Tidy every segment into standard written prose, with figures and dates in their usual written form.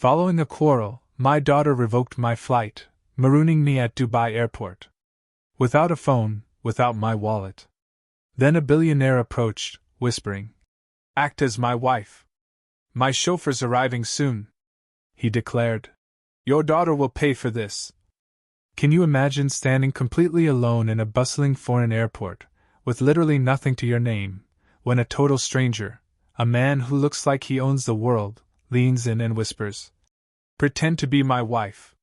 Following a quarrel, my daughter revoked my flight, marooning me at Dubai airport. Without a phone, without my wallet. Then a billionaire approached, whispering, "Act as my wife. My chauffeur's arriving soon," he declared. "Your daughter will pay for this." Can you imagine standing completely alone in a bustling foreign airport, with literally nothing to your name, when a total stranger, a man who looks like he owns the world, leans in and whispers, "Pretend to be my wife.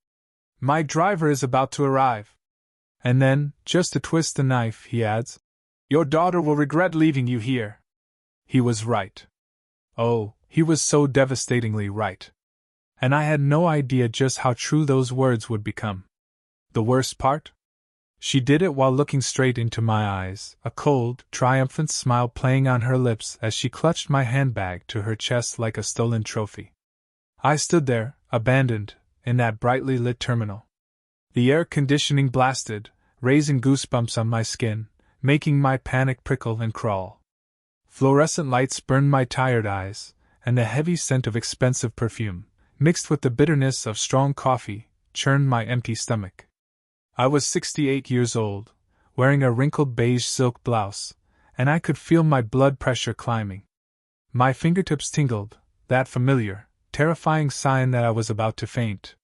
My driver is about to arrive." And then, just to twist the knife, he adds, "Your daughter will regret leaving you here." He was right. Oh, he was so devastatingly right. And I had no idea just how true those words would become. The worst part? She did it while looking straight into my eyes, a cold, triumphant smile playing on her lips as she clutched my handbag to her chest like a stolen trophy. I stood there, abandoned, in that brightly lit terminal. The air conditioning blasted, raising goosebumps on my skin, making my panic prickle and crawl. Fluorescent lights burned my tired eyes, and the heavy scent of expensive perfume, mixed with the bitterness of strong coffee, churned my empty stomach. I was 68 years old, wearing a wrinkled beige silk blouse, and I could feel my blood pressure climbing. My fingertips tingled, that familiar, terrifying sign that I was about to faint.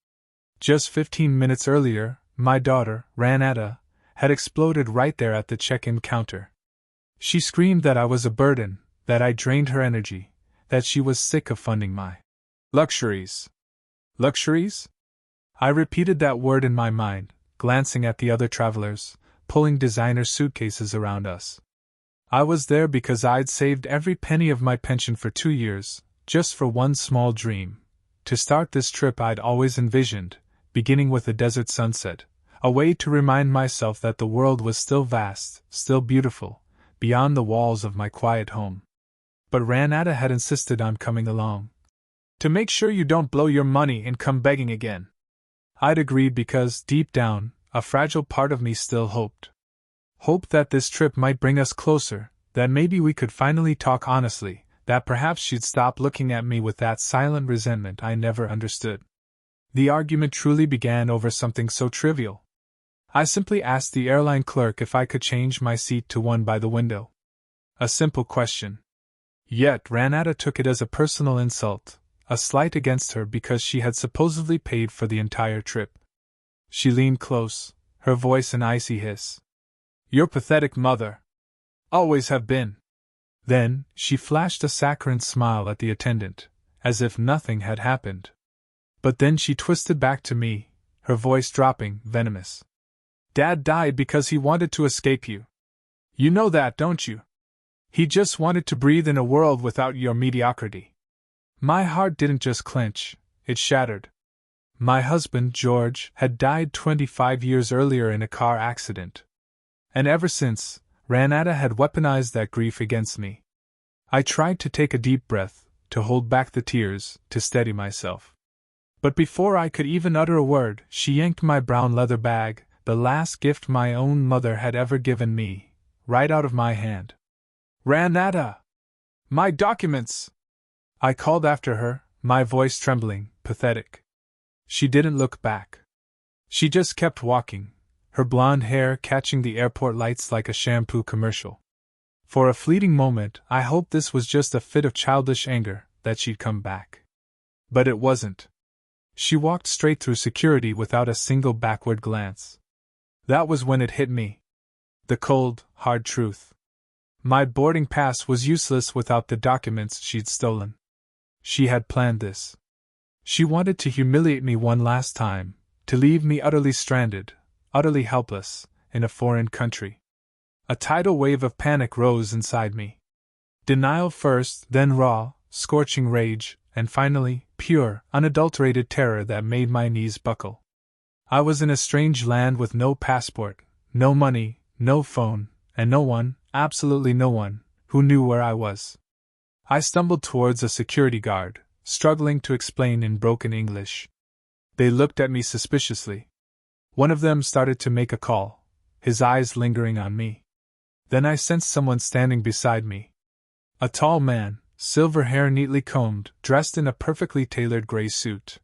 Just 15 minutes earlier, my daughter, Ranata, had exploded right there at the check-in counter. She screamed that I was a burden, that I drained her energy, that she was sick of funding my luxuries. Luxuries? I repeated that word in my mind, glancing at the other travelers, pulling designer suitcases around us. I was there because I'd saved every penny of my pension for 2 years, just for one small dream, to start this trip I'd always envisioned, beginning with a desert sunset, a way to remind myself that the world was still vast, still beautiful, beyond the walls of my quiet home. But Ranata had insisted on coming along. "To make sure you don't blow your money and come begging again." I'd agreed because, deep down, a fragile part of me still hoped. Hoped that this trip might bring us closer, that maybe we could finally talk honestly, that perhaps she'd stop looking at me with that silent resentment I never understood. The argument truly began over something so trivial. I simply asked the airline clerk if I could change my seat to one by the window. A simple question. Yet Ranata took it as a personal insult, a slight against her because she had supposedly paid for the entire trip. She leaned close, her voice an icy hiss. "You're pathetic, mother. Always have been." Then, she flashed a saccharine smile at the attendant, as if nothing had happened. But then she twisted back to me, her voice dropping, venomous. "Dad died because he wanted to escape you. You know that, don't you? He just wanted to breathe in a world without your mediocrity." My heart didn't just clench, it shattered. My husband, George, had died 25 years earlier in a car accident. And ever since, Ranata had weaponized that grief against me. I tried to take a deep breath, to hold back the tears, to steady myself. But before I could even utter a word, she yanked my brown leather bag, the last gift my own mother had ever given me, right out of my hand. "Ranata! My documents!" I called after her, my voice trembling, pathetic. She didn't look back. She just kept walking, her blonde hair catching the airport lights like a shampoo commercial. For a fleeting moment, I hoped this was just a fit of childish anger, that she'd come back. But it wasn't. She walked straight through security without a single backward glance. That was when it hit me. The cold, hard truth. My boarding pass was useless without the documents she'd stolen. She had planned this. She wanted to humiliate me one last time, to leave me utterly stranded, utterly helpless, in a foreign country. A tidal wave of panic rose inside me. Denial first, then raw, scorching rage, and finally, pure, unadulterated terror that made my knees buckle. I was in a strange land with no passport, no money, no phone, and no one, absolutely no one, who knew where I was. I stumbled towards a security guard, struggling to explain in broken English. They looked at me suspiciously. One of them started to make a call, his eyes lingering on me. Then I sensed someone standing beside me. A tall man, silver hair neatly combed, dressed in a perfectly tailored gray suit.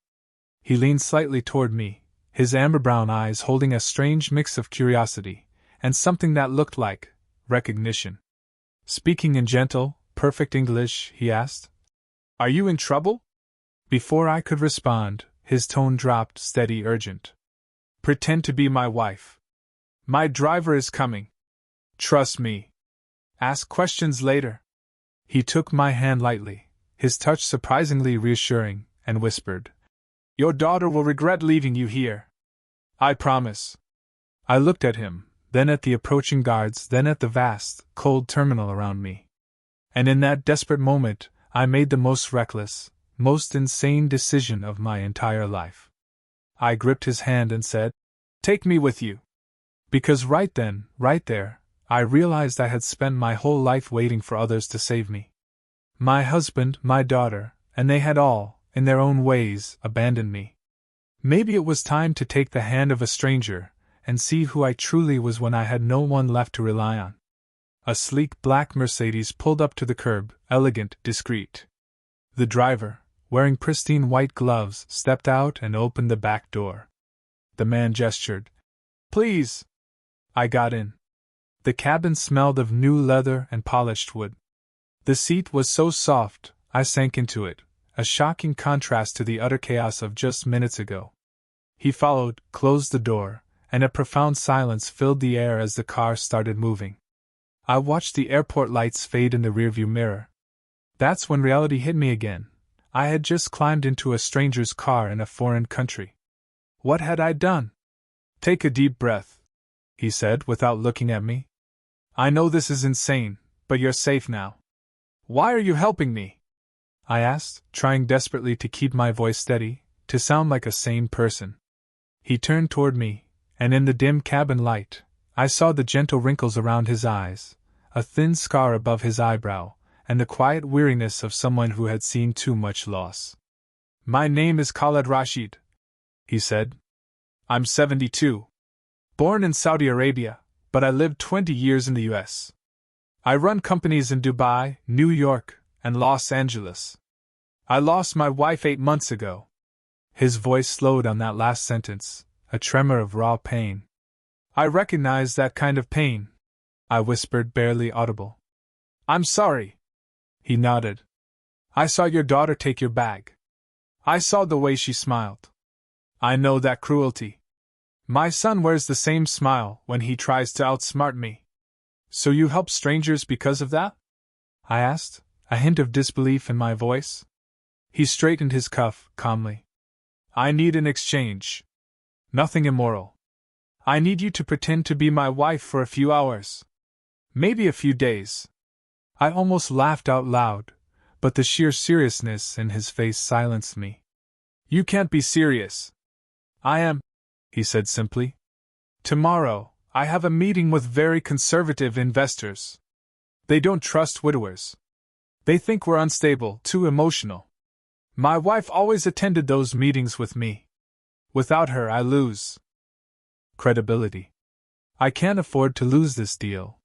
He leaned slightly toward me, his amber-brown eyes holding a strange mix of curiosity and something that looked like recognition. Speaking in gentle, perfect English, he asked, "Are you in trouble?" Before I could respond, his tone dropped, steady, urgent. "Pretend to be my wife. My driver is coming. Trust me. Ask questions later." He took my hand lightly, his touch surprisingly reassuring, and whispered, "Your daughter will regret leaving you here. I promise." I looked at him, then at the approaching guards, then at the vast, cold terminal around me. And in that desperate moment, I made the most reckless, most insane decision of my entire life. I gripped his hand and said, "Take me with you." Because right then, right there, I realized I had spent my whole life waiting for others to save me. My husband, my daughter, and they had all, in their own ways, abandoned me. Maybe it was time to take the hand of a stranger and see who I truly was when I had no one left to rely on. A sleek black Mercedes pulled up to the curb, elegant, discreet. The driver, wearing pristine white gloves, stepped out and opened the back door. The man gestured, "Please." I got in. The cabin smelled of new leather and polished wood. The seat was so soft, I sank into it, a shocking contrast to the utter chaos of just minutes ago. He followed, closed the door, and a profound silence filled the air as the car started moving. I watched the airport lights fade in the rearview mirror. That's when reality hit me again. I had just climbed into a stranger's car in a foreign country. What had I done? "Take a deep breath," he said without looking at me. "I know this is insane, but you're safe now." "Why are you helping me?" I asked, trying desperately to keep my voice steady, to sound like a sane person. He turned toward me, and in the dim cabin light, I saw the gentle wrinkles around his eyes, a thin scar above his eyebrow, and the quiet weariness of someone who had seen too much loss. "My name is Khaled Rashid," he said. "I'm 72. Born in Saudi Arabia, but I lived 20 years in the U.S. I run companies in Dubai, New York, and Los Angeles. I lost my wife 8 months ago." His voice slowed on that last sentence, a tremor of raw pain. "I recognize that kind of pain," I whispered, barely audible. "I'm sorry." He nodded. "I saw your daughter take your bag. I saw the way she smiled. I know that cruelty. My son wears the same smile when he tries to outsmart me." "So you help strangers because of that?" I asked, a hint of disbelief in my voice. He straightened his cuff, calmly. "I need an exchange. Nothing immoral. I need you to pretend to be my wife for a few hours. Maybe a few days." I almost laughed out loud, but the sheer seriousness in his face silenced me. "You can't be serious." "I am," he said simply. "Tomorrow, I have a meeting with very conservative investors. They don't trust widowers. They think we're unstable, too emotional. My wife always attended those meetings with me. Without her, I lose credibility. I can't afford to lose this deal.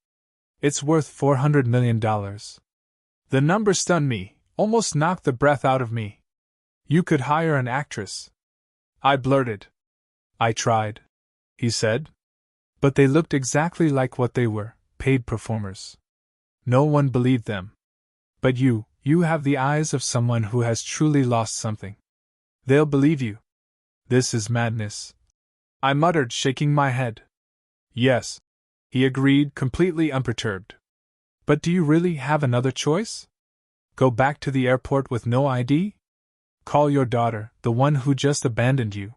It's worth $400 million. The number stunned me, almost knocked the breath out of me. "You could hire an actress," I blurted. "I tried," he said. "But they looked exactly like what they were, paid performers. No one believed them. But you have the eyes of someone who has truly lost something. They'll believe you." "This is madness," I muttered, shaking my head. "Yes," he agreed, completely unperturbed. "But do you really have another choice? Go back to the airport with no ID? Call your daughter, the one who just abandoned you?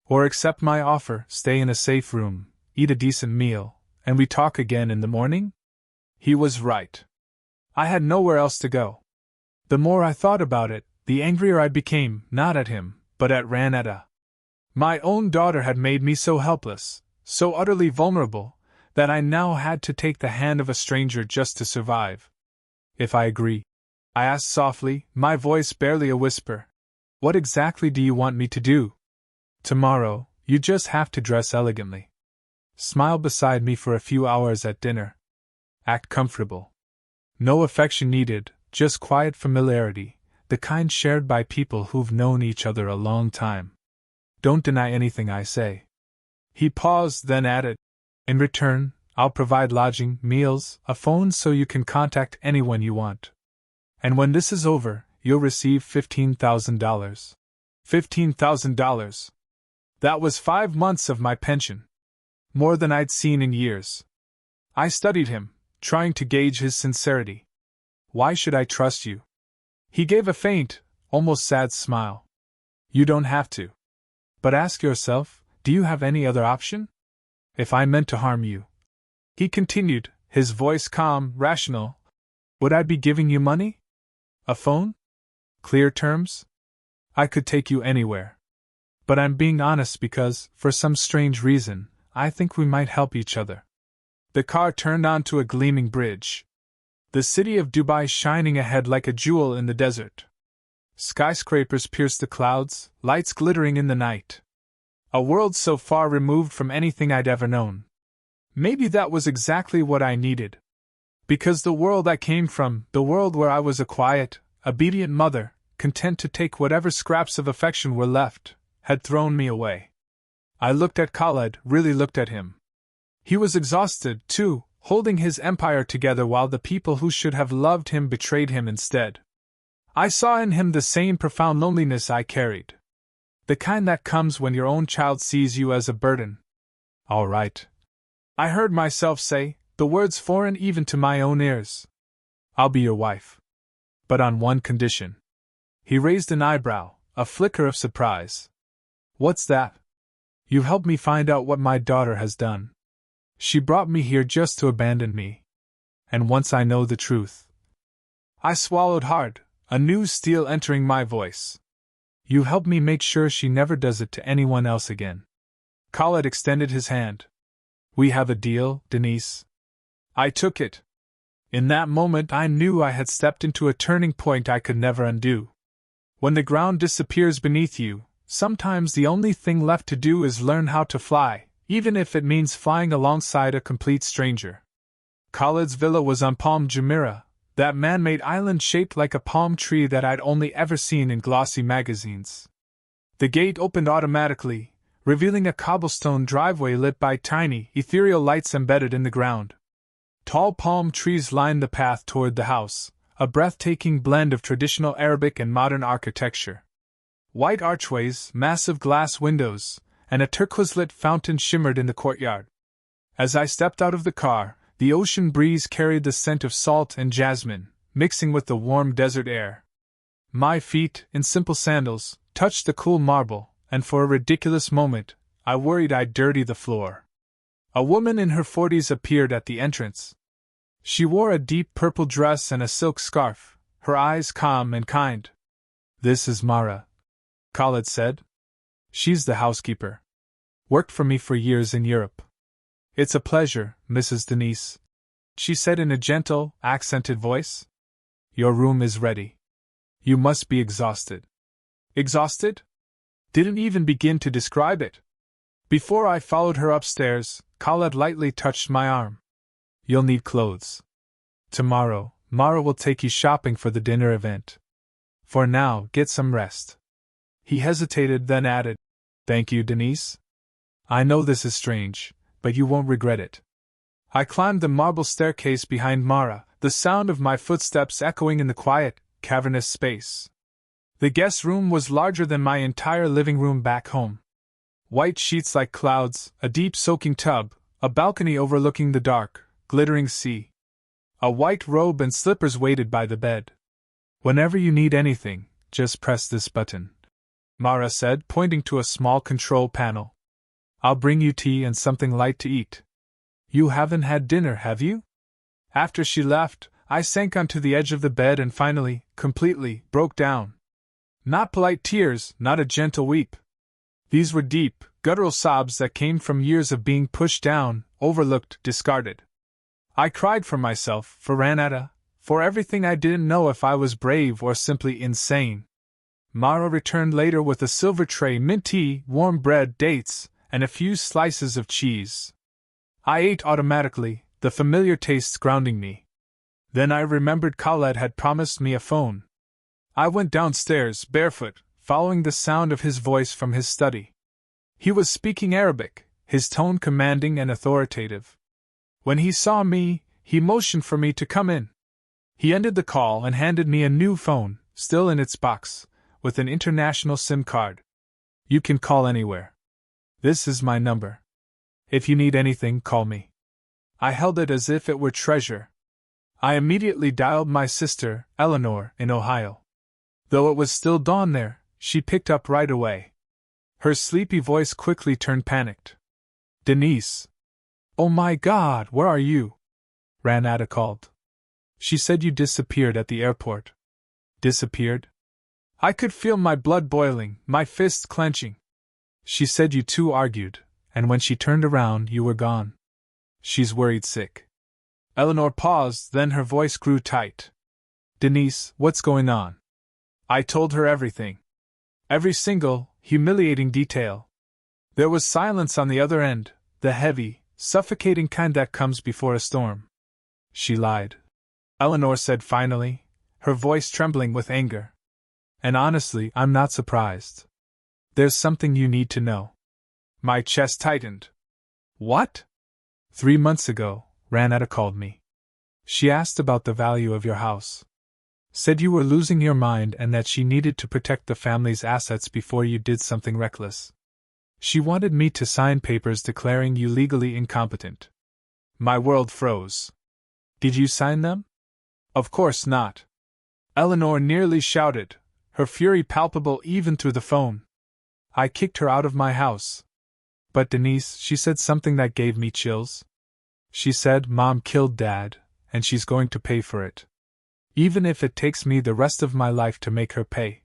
Or accept my offer, stay in a safe room, eat a decent meal, and we talk again in the morning?" He was right. I had nowhere else to go. The more I thought about it, the angrier I became, not at him, but at Ranetta. My own daughter had made me so helpless, so utterly vulnerable, that I now had to take the hand of a stranger just to survive. "If I agree," I asked softly, my voice barely a whisper, "what exactly do you want me to do? Tomorrow, you just have to dress elegantly. Smile beside me for a few hours at dinner. Act comfortable. No affection needed, just quiet familiarity, the kind shared by people who've known each other a long time. Don't deny anything I say. He paused, then added, in return, I'll provide lodging, meals, a phone so you can contact anyone you want. And when this is over, you'll receive $15,000. $15,000. That was 5 months of my pension. More than I'd seen in years. I studied him, trying to gauge his sincerity. Why should I trust you? He gave a faint, almost sad smile. You don't have to. But ask yourself, do you have any other option? If I meant to harm you, he continued, his voice calm, rational, would I be giving you money? A phone? Clear terms? I could take you anywhere. But I'm being honest because, for some strange reason, I think we might help each other. The car turned onto a gleaming bridge. The city of Dubai shining ahead like a jewel in the desert. Skyscrapers pierced the clouds, lights glittering in the night. A world so far removed from anything I'd ever known. Maybe that was exactly what I needed. Because the world I came from, the world where I was a quiet, obedient mother, content to take whatever scraps of affection were left, had thrown me away. I looked at Khaled, really looked at him. He was exhausted, too, holding his empire together while the people who should have loved him betrayed him instead. I saw in him the same profound loneliness I carried. The kind that comes when your own child sees you as a burden. All right. I heard myself say, the words foreign even to my own ears. I'll be your wife. But on one condition. He raised an eyebrow, a flicker of surprise. What's that? You helped me find out what my daughter has done. She brought me here just to abandon me. And once I know the truth. I swallowed hard, a new steel entering my voice. You help me make sure she never does it to anyone else again. Khaled extended his hand. We have a deal, Denise. I took it. In that moment I knew I had stepped into a turning point I could never undo. When the ground disappears beneath you, sometimes the only thing left to do is learn how to fly, even if it means flying alongside a complete stranger. Khaled's villa was on Palm Jumeirah, that man-made island shaped like a palm tree that I'd only ever seen in glossy magazines. The gate opened automatically, revealing a cobblestone driveway lit by tiny, ethereal lights embedded in the ground. Tall palm trees lined the path toward the house, a breathtaking blend of traditional Arabic and modern architecture. White archways, massive glass windows, and a turquoise-lit fountain shimmered in the courtyard. As I stepped out of the car, the ocean breeze carried the scent of salt and jasmine, mixing with the warm desert air. My feet, in simple sandals, touched the cool marble, and for a ridiculous moment, I worried I'd dirty the floor. A woman in her 40s appeared at the entrance. She wore a deep purple dress and a silk scarf, her eyes calm and kind. This is Mara, Khaled said. She's the housekeeper. Worked for me for years in Europe. It's a pleasure, Mrs. Denise, she said in a gentle, accented voice. Your room is ready. You must be exhausted. Exhausted? Didn't even begin to describe it. Before I followed her upstairs, Khaled lightly touched my arm. You'll need clothes. Tomorrow, Mara will take you shopping for the dinner event. For now, get some rest. He hesitated, then added, Thank you, Denise. I know this is strange, but you won't regret it. I climbed the marble staircase behind Mara, the sound of my footsteps echoing in the quiet, cavernous space. The guest room was larger than my entire living room back home. White sheets like clouds, a deep soaking tub, a balcony overlooking the dark, glittering sea. A white robe and slippers waited by the bed. Whenever you need anything, just press this button, Mara said, pointing to a small control panel. I'll bring you tea and something light to eat. You haven't had dinner, have you? After she left, I sank onto the edge of the bed and finally, completely, broke down. Not polite tears, not a gentle weep. These were deep, guttural sobs that came from years of being pushed down, overlooked, discarded. I cried for myself, for Ranata, for everything I didn't know if I was brave or simply insane. Mara returned later with a silver tray, mint tea, warm bread, dates, and a few slices of cheese. I ate automatically, the familiar tastes grounding me. Then I remembered Khaled had promised me a phone. I went downstairs, barefoot, following the sound of his voice from his study. He was speaking Arabic, his tone commanding and authoritative. When he saw me, he motioned for me to come in. He ended the call and handed me a new phone, still in its box, with an international SIM card. You can call anywhere. This is my number. If you need anything, call me. I held it as if it were treasure. I immediately dialed my sister, Eleanor, in Ohio. Though it was still dawn there, she picked up right away. Her sleepy voice quickly turned panicked. Denise! Oh my God, where are you? Ranada called. She said you disappeared at the airport. Disappeared? I could feel my blood boiling, my fists clenching. She said you two argued, and when she turned around, you were gone. She's worried sick. Eleanor paused, then her voice grew tight. Denise, what's going on? I told her everything. Every single, humiliating detail. There was silence on the other end, the heavy, suffocating kind that comes before a storm. She lied. Eleanor said finally, her voice trembling with anger. And honestly, I'm not surprised. There's something you need to know. My chest tightened. What? 3 months ago, Ranetta called me. She asked about the value of your house. Said you were losing your mind and that she needed to protect the family's assets before you did something reckless. She wanted me to sign papers declaring you legally incompetent. My world froze. Did you sign them? Of course not. Eleanor nearly shouted, her fury palpable even through the phone. I kicked her out of my house. But Denise, she said something that gave me chills. She said Mom killed Dad, and she's going to pay for it. Even if it takes me the rest of my life to make her pay.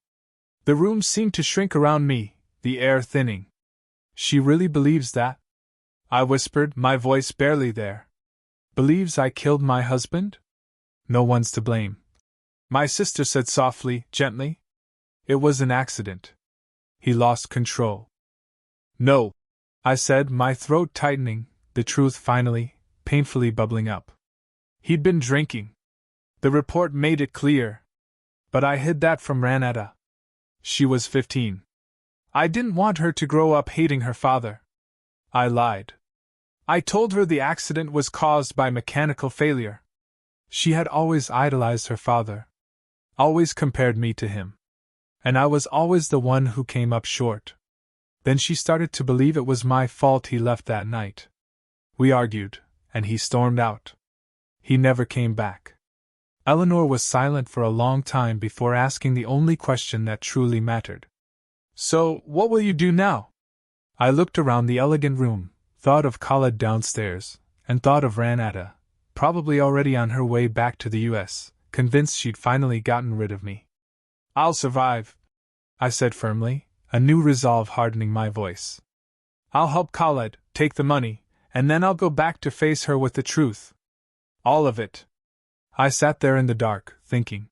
The room seemed to shrink around me, the air thinning. She really believes that? I whispered, my voice barely there. Believes I killed my husband? No one's to blame. My sister said softly, gently. It was an accident. He lost control. No, I said, my throat tightening, the truth finally, painfully bubbling up. He'd been drinking. The report made it clear. But I hid that from Ranetta. She was 15. I didn't want her to grow up hating her father. I lied. I told her the accident was caused by mechanical failure. She had always idolized her father. Always compared me to him. And I was always the one who came up short. Then she started to believe it was my fault he left that night. We argued, and he stormed out. He never came back. Eleanor was silent for a long time before asking the only question that truly mattered. So, what will you do now? I looked around the elegant room, thought of Khaled downstairs, and thought of Ranetta, probably already on her way back to the US, convinced she'd finally gotten rid of me. I'll survive, I said firmly, a new resolve hardening my voice. I'll help Khaled, take the money, and then I'll go back to face her with the truth. All of it. I sat there in the dark, thinking.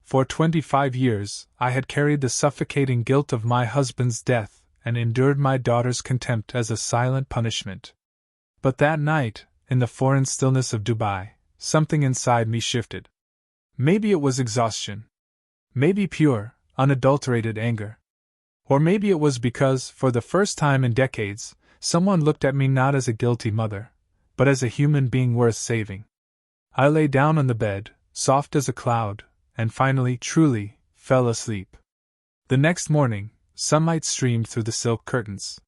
For 25 years, I had carried the suffocating guilt of my husband's death and endured my daughter's contempt as a silent punishment. But that night, in the foreign stillness of Dubai, something inside me shifted. Maybe it was exhaustion. Maybe pure, unadulterated anger. Or maybe it was because, for the first time in decades, someone looked at me not as a guilty mother, but as a human being worth saving. I lay down on the bed, soft as a cloud, and finally, truly, fell asleep. The next morning, sunlight streamed through the silk curtains.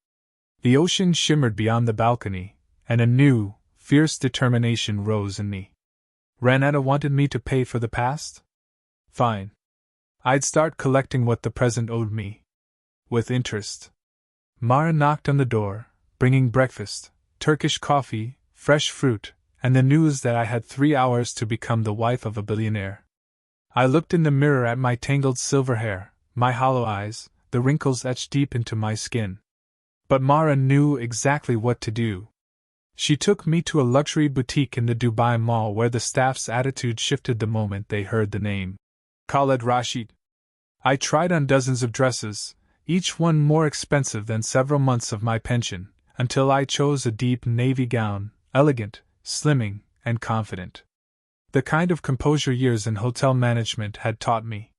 The ocean shimmered beyond the balcony, and a new, fierce determination rose in me. Ranetta wanted me to pay for the past? Fine. I'd start collecting what the present owed me. With interest. Mara knocked on the door, bringing breakfast, Turkish coffee, fresh fruit, and the news that I had 3 hours to become the wife of a billionaire. I looked in the mirror at my tangled silver hair, my hollow eyes, the wrinkles etched deep into my skin. But Mara knew exactly what to do. She took me to a luxury boutique in the Dubai Mall where the staff's attitude shifted the moment they heard the name. Khaled Rashid. I tried on dozens of dresses, each one more expensive than several months of my pension, until I chose a deep navy gown, elegant, slimming, and confident. The kind of composure years in hotel management had taught me.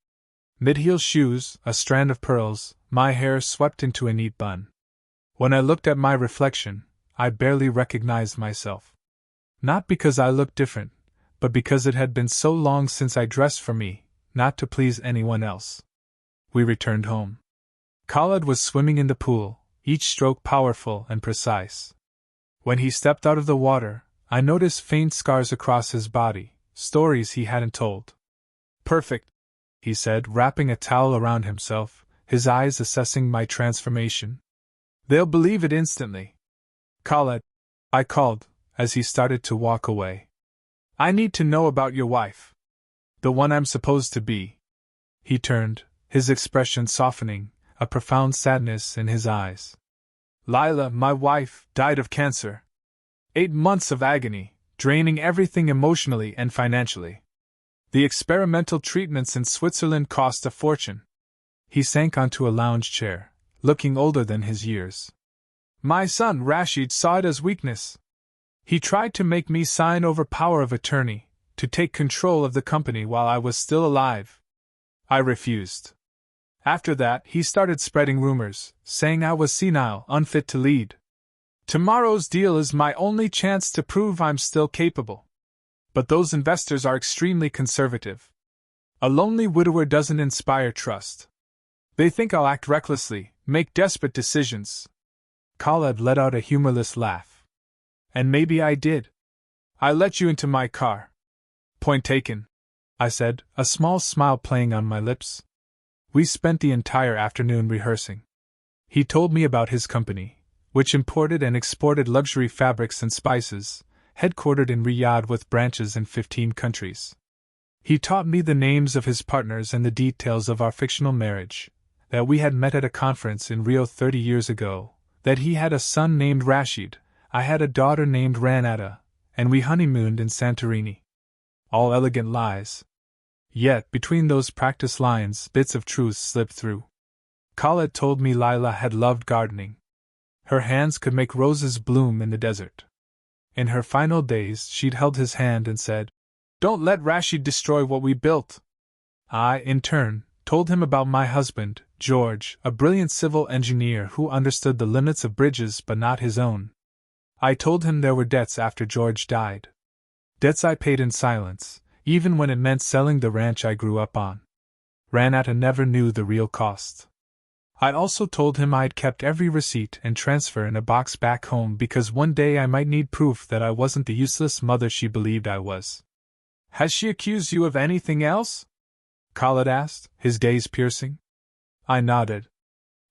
Mid-heel shoes, a strand of pearls, my hair swept into a neat bun. When I looked at my reflection, I barely recognized myself. Not because I looked different, but because it had been so long since I dressed for me, not to please anyone else. We returned home. Khaled was swimming in the pool, each stroke powerful and precise. When he stepped out of the water, I noticed faint scars across his body, stories he hadn't told. "Perfect," he said, wrapping a towel around himself, his eyes assessing my transformation. "They'll believe it instantly." "Khaled," I called, as he started to walk away. "I need to know about your wife. The one I'm supposed to be." He turned, his expression softening, a profound sadness in his eyes. "Lila, my wife, died of cancer. 8 months of agony, draining everything emotionally and financially. The experimental treatments in Switzerland cost a fortune." He sank onto a lounge chair, looking older than his years. "My son Rashid saw it as weakness. He tried to make me sign over power of attorney, to take control of the company while I was still alive. I refused. After that, he started spreading rumors, saying I was senile, unfit to lead. Tomorrow's deal is my only chance to prove I'm still capable. But those investors are extremely conservative. A lonely widower doesn't inspire trust. They think I'll act recklessly, make desperate decisions." Khaled let out a humorless laugh. "And maybe I did. I let you into my car." "Point taken," I said, a small smile playing on my lips. We spent the entire afternoon rehearsing. He told me about his company, which imported and exported luxury fabrics and spices, headquartered in Riyadh with branches in 15 countries. He taught me the names of his partners and the details of our fictional marriage, that we had met at a conference in Rio 30 years ago, that he had a son named Rashid, I had a daughter named Ranata, and we honeymooned in Santorini. All elegant lies. Yet, between those practiced lines, bits of truth slipped through. Khaled told me Lila had loved gardening. Her hands could make roses bloom in the desert. In her final days, she'd held his hand and said, "Don't let Rashid destroy what we built." I, in turn, told him about my husband, George, a brilliant civil engineer who understood the limits of bridges but not his own. I told him there were debts after George died. Debts I paid in silence, even when it meant selling the ranch I grew up on. Ranata never knew the real cost. I also told him I'd kept every receipt and transfer in a box back home because one day I might need proof that I wasn't the useless mother she believed I was. "Has she accused you of anything else?" Khaled asked, his gaze piercing. I nodded.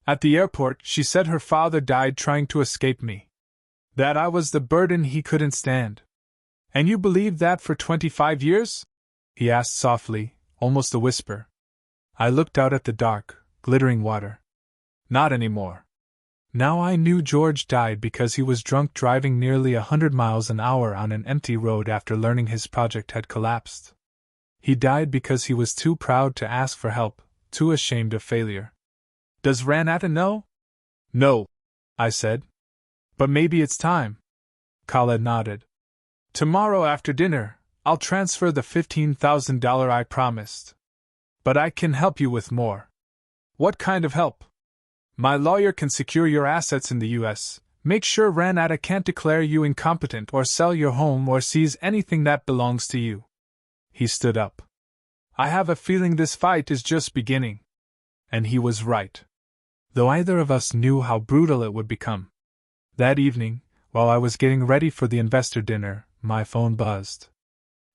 "At the airport, she said her father died trying to escape me. That I was the burden he couldn't stand." "And you believed that for 25 years?" he asked softly, almost a whisper. I looked out at the dark, glittering water. "Not anymore. Now I knew George died because he was drunk driving nearly 100 miles an hour on an empty road after learning his project had collapsed. He died because he was too proud to ask for help, too ashamed of failure." "Does Ranata know?" "No," I said. "But maybe it's time." Khaled nodded. "Tomorrow after dinner, I'll transfer the $15,000 I promised. But I can help you with more." "What kind of help?" "My lawyer can secure your assets in the U.S., make sure Ranata can't declare you incompetent or sell your home or seize anything that belongs to you." He stood up. "I have a feeling this fight is just beginning." And he was right. Though either of us knew how brutal it would become. That evening, while I was getting ready for the investor dinner, my phone buzzed.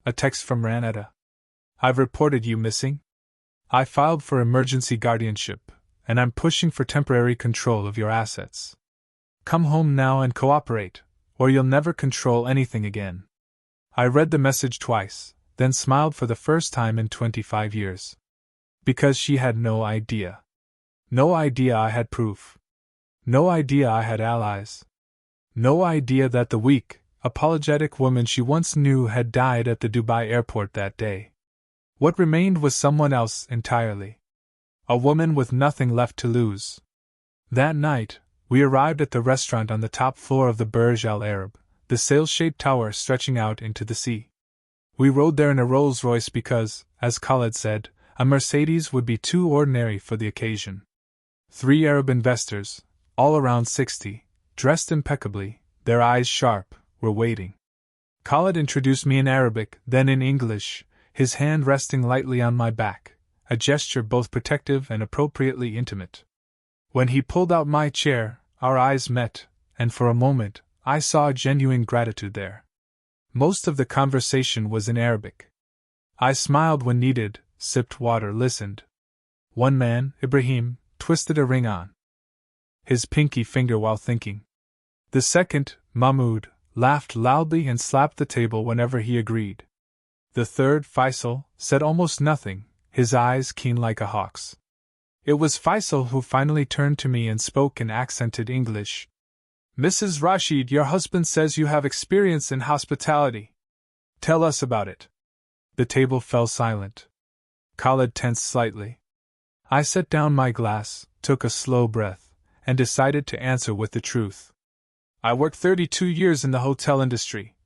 A text from Ranata. "I've reported you missing. I filed for emergency guardianship, and I'm pushing for temporary control of your assets. Come home now and cooperate, or you'll never control anything again." I read the message twice, then smiled for the first time in 25 years. Because she had no idea. No idea I had proof. No idea I had allies. No idea that the weak, apologetic woman she once knew had died at the Dubai airport that day. What remained was someone else entirely. A woman with nothing left to lose. That night, we arrived at the restaurant on the top floor of the Burj Al Arab, the sail-shaped tower stretching out into the sea. We rode there in a Rolls-Royce because, as Khaled said, a Mercedes would be too ordinary for the occasion. 3 Arab investors, all around 60, dressed impeccably, their eyes sharp, were waiting. Khaled introduced me in Arabic, then in English, his hand resting lightly on my back, a gesture both protective and appropriately intimate. When he pulled out my chair, our eyes met, and for a moment, I saw genuine gratitude there. Most of the conversation was in Arabic. I smiled when needed, sipped water, listened. One man, Ibrahim, twisted a ring on his pinky finger while thinking. The second, Mahmoud, laughed loudly and slapped the table whenever he agreed. The third, Faisal, said almost nothing, his eyes keen like a hawk's. It was Faisal who finally turned to me and spoke in accented English. "Mrs. Rashid, your husband says you have experience in hospitality. Tell us about it." The table fell silent. Khaled tensed slightly. I set down my glass, took a slow breath, and decided to answer with the truth. "I worked 32 years in the hotel industry,"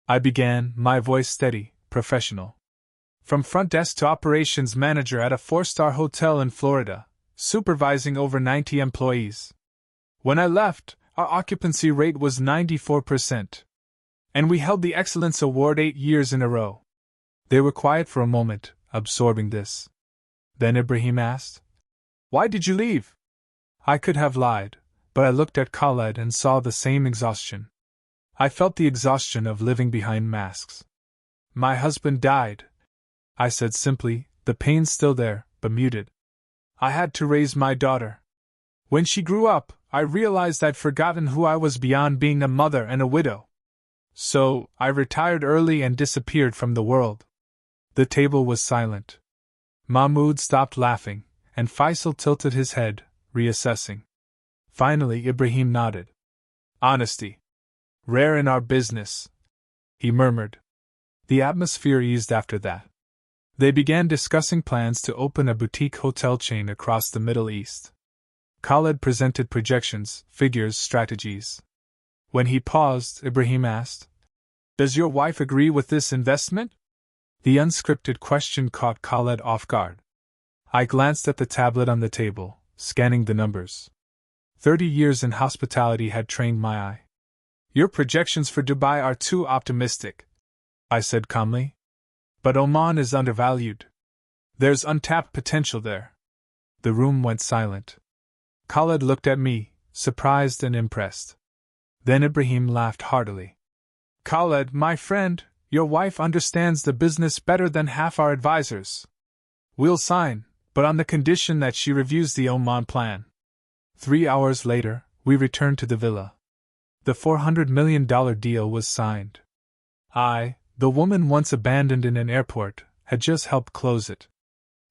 I began, my voice steady, professional. "From front desk to operations manager at a 4-star hotel in Florida, supervising over 90 employees. When I left, our occupancy rate was 94%. And we held the Excellence Award 8 years in a row." They were quiet for a moment, absorbing this. Then Ibrahim asked, "Why did you leave?" I could have lied, but I looked at Khaled and saw the same exhaustion. I felt the exhaustion of living behind masks. "My husband died," I said simply, the pain still there, but muted. "I had to raise my daughter. When she grew up, I realized I'd forgotten who I was beyond being a mother and a widow. So, I retired early and disappeared from the world." The table was silent. Mahmoud stopped laughing, and Faisal tilted his head, reassessing. Finally, Ibrahim nodded. "Honesty. Rare in our business," he murmured. The atmosphere eased after that. They began discussing plans to open a boutique hotel chain across the Middle East. Khaled presented projections, figures, strategies. When he paused, Ibrahim asked, "Does your wife agree with this investment?" The unscripted question caught Khaled off guard. I glanced at the tablet on the table, scanning the numbers. 30 years in hospitality had trained my eye. "Your projections for Dubai are too optimistic," I said calmly. "But Oman is undervalued. There's untapped potential there." The room went silent. Khaled looked at me, surprised and impressed. Then Ibrahim laughed heartily. "Khaled, my friend, your wife understands the business better than half our advisors. We'll sign, but on the condition that she reviews the Oman plan." 3 hours later, we returned to the villa. The $400 million deal was signed. I, the woman once abandoned in an airport, had just helped close it.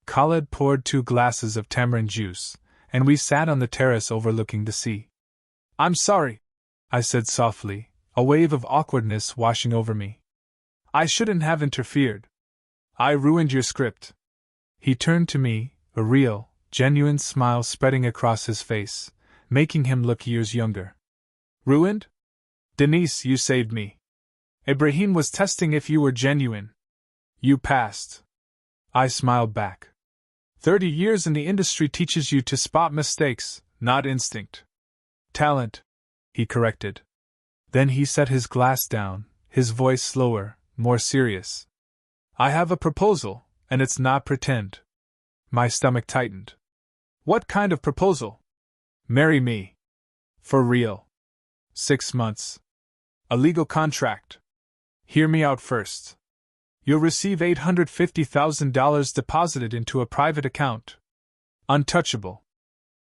Khaled poured 2 glasses of tamarind juice, and we sat on the terrace overlooking the sea. "I'm sorry," I said softly, a wave of awkwardness washing over me. "I shouldn't have interfered. I ruined your script." He turned to me, a real, genuine smile spreading across his face, making him look years younger. "Ruined? Denise, you saved me. Ibrahim was testing if you were genuine. You passed." I smiled back. 30 years in the industry teaches you to spot mistakes, not instinct. "Talent," he corrected. Then he set his glass down, his voice slower, more serious. "I have a proposal, and it's not pretend." My stomach tightened. "What kind of proposal?" "Marry me. For real. 6 months. A legal contract. Hear me out first. You'll receive $850,000 deposited into a private account. Untouchable.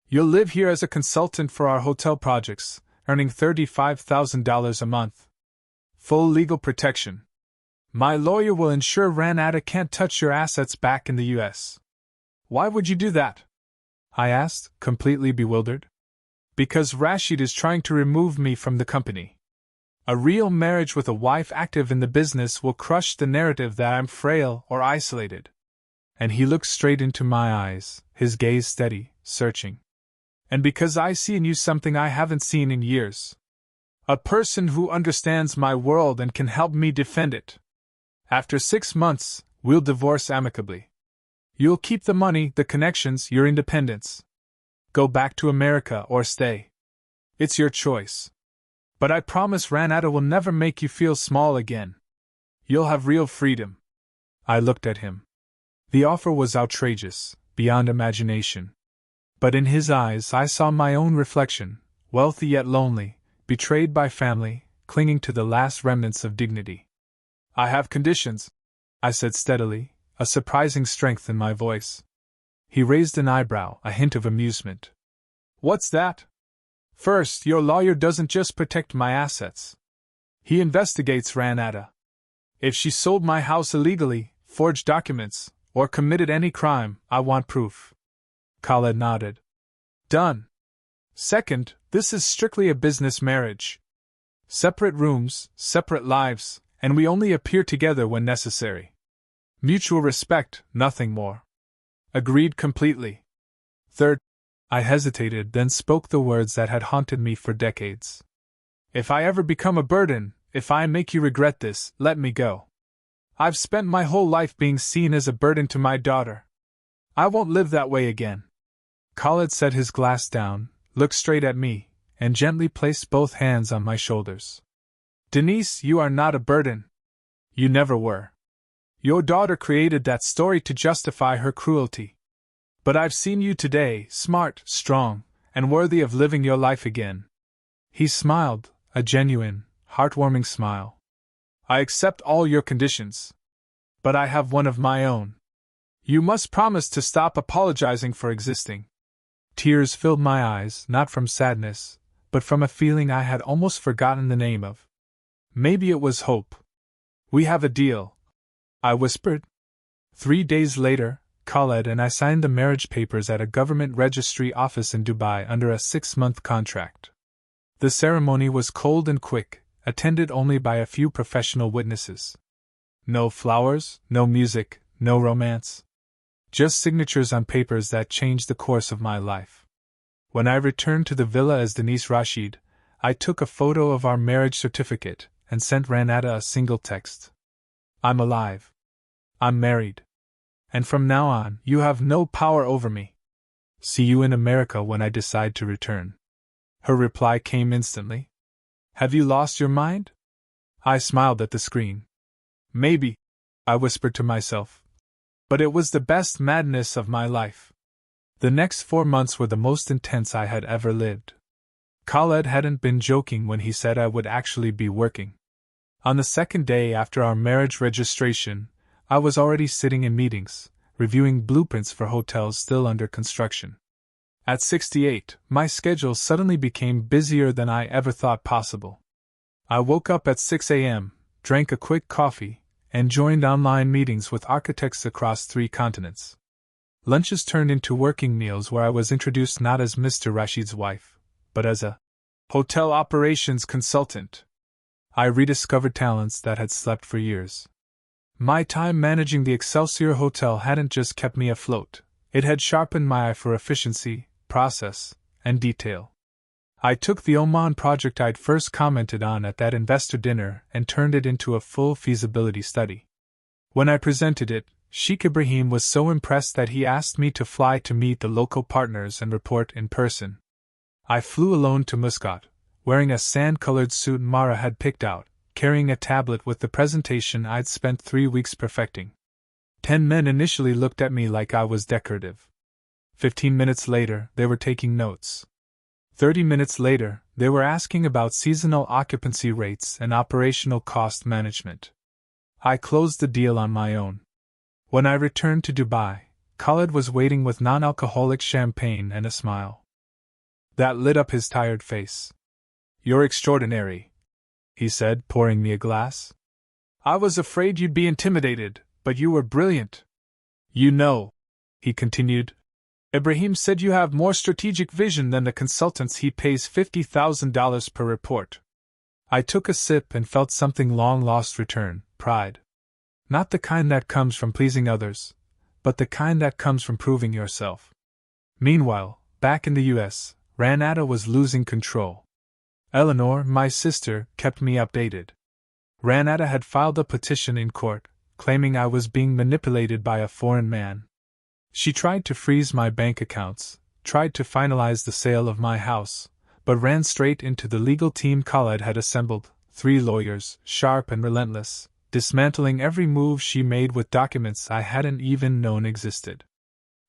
You'll live here as a consultant for our hotel projects, earning $35,000 a month. Full legal protection. My lawyer will ensure Ranada can't touch your assets back in the U.S. "Why would you do that?" I asked, completely bewildered. "Because Rashid is trying to remove me from the company. A real marriage with a wife active in the business will crush the narrative that I'm frail or isolated." And he looked straight into my eyes, his gaze steady, searching. "And because I see in you something I haven't seen in years. A person who understands my world and can help me defend it. After 6 months, we'll divorce amicably. You'll keep the money, the connections, your independence. Go back to America or stay." It's your choice. But I promise Ranada will never make you feel small again. You'll have real freedom. I looked at him. The offer was outrageous, beyond imagination. But in his eyes I saw my own reflection, wealthy yet lonely, betrayed by family, clinging to the last remnants of dignity. I have conditions, I said steadily, a surprising strength in my voice. He raised an eyebrow, a hint of amusement. What's that? First, your lawyer doesn't just protect my assets. He investigates Ranada. If she sold my house illegally, forged documents, or committed any crime, I want proof. Khaled nodded. Done. Second, this is strictly a business marriage. Separate rooms, separate lives, and we only appear together when necessary. Mutual respect, nothing more. Agreed completely. Third, I hesitated, then spoke the words that had haunted me for decades. If I ever become a burden, if I make you regret this, let me go. I've spent my whole life being seen as a burden to my daughter. I won't live that way again. Khaled set his glass down, looked straight at me, and gently placed both hands on my shoulders. Denise, you are not a burden. You never were. Your daughter created that story to justify her cruelty. But I've seen you today, smart, strong, and worthy of living your life again. He smiled, a genuine, heartwarming smile. I accept all your conditions. But I have one of my own. You must promise to stop apologizing for existing. Tears filled my eyes, not from sadness, but from a feeling I had almost forgotten the name of. Maybe it was hope. We have a deal, I whispered. 3 days later, Khaled and I signed the marriage papers at a government registry office in Dubai under a 6-month contract. The ceremony was cold and quick, attended only by a few professional witnesses. No flowers, no music, no romance. Just signatures on papers that changed the course of my life. When I returned to the villa as Denise Rashid, I took a photo of our marriage certificate and sent Ranada a single text. I'm alive. I'm married. And from now on, you have no power over me. See you in America when I decide to return. Her reply came instantly. Have you lost your mind? I smiled at the screen. Maybe, I whispered to myself. But it was the best madness of my life. The next 4 months were the most intense I had ever lived. Khaled hadn't been joking when he said I would actually be working. On the second day after our marriage registration, I was already sitting in meetings, reviewing blueprints for hotels still under construction. At 68, my schedule suddenly became busier than I ever thought possible. I woke up at 6 a.m., drank a quick coffee, and joined online meetings with architects across 3 continents. Lunches turned into working meals where I was introduced not as Mr. Rashid's wife, but as a hotel operations consultant. I rediscovered talents that had slept for years. My time managing the Excelsior Hotel hadn't just kept me afloat, it had sharpened my eye for efficiency, process, and detail. I took the Oman project I'd first commented on at that investor dinner and turned it into a full feasibility study. When I presented it, Sheikh Ibrahim was so impressed that he asked me to fly to meet the local partners and report in person. I flew alone to Muscat, wearing a sand-colored suit Mara had picked out, carrying a tablet with the presentation I'd spent 3 weeks perfecting. 10 men initially looked at me like I was decorative. 15 minutes later, they were taking notes. 30 minutes later, they were asking about seasonal occupancy rates and operational cost management. I closed the deal on my own. When I returned to Dubai, Khaled was waiting with non-alcoholic champagne and a smile that lit up his tired face. You're extraordinary, he said, pouring me a glass. I was afraid you'd be intimidated, but you were brilliant. You know, he continued, Ibrahim said you have more strategic vision than the consultants he pays $50,000 per report. I took a sip and felt something long lost return, pride. Not the kind that comes from pleasing others, but the kind that comes from proving yourself. Meanwhile, back in the U.S., Ranada was losing control. Eleanor, my sister, kept me updated. Ranada had filed a petition in court, claiming I was being manipulated by a foreign man. She tried to freeze my bank accounts, tried to finalize the sale of my house, but ran straight into the legal team Khaled had assembled, 3 lawyers, sharp and relentless, dismantling every move she made with documents I hadn't even known existed.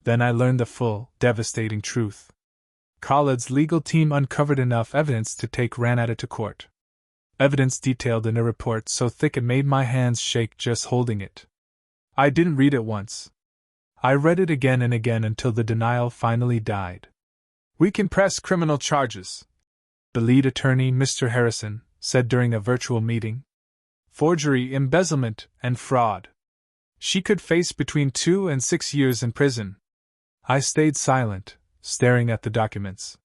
Then I learned the full, devastating truth. Khaled's legal team uncovered enough evidence to take Ranada to court. Evidence detailed in a report so thick it made my hands shake just holding it. I didn't read it once. I read it again and again until the denial finally died. "We can press criminal charges," the lead attorney, Mr. Harrison, said during a virtual meeting. "Forgery, embezzlement, and fraud. She could face between 2 and 6 years in prison." I stayed silent, staring at the documents.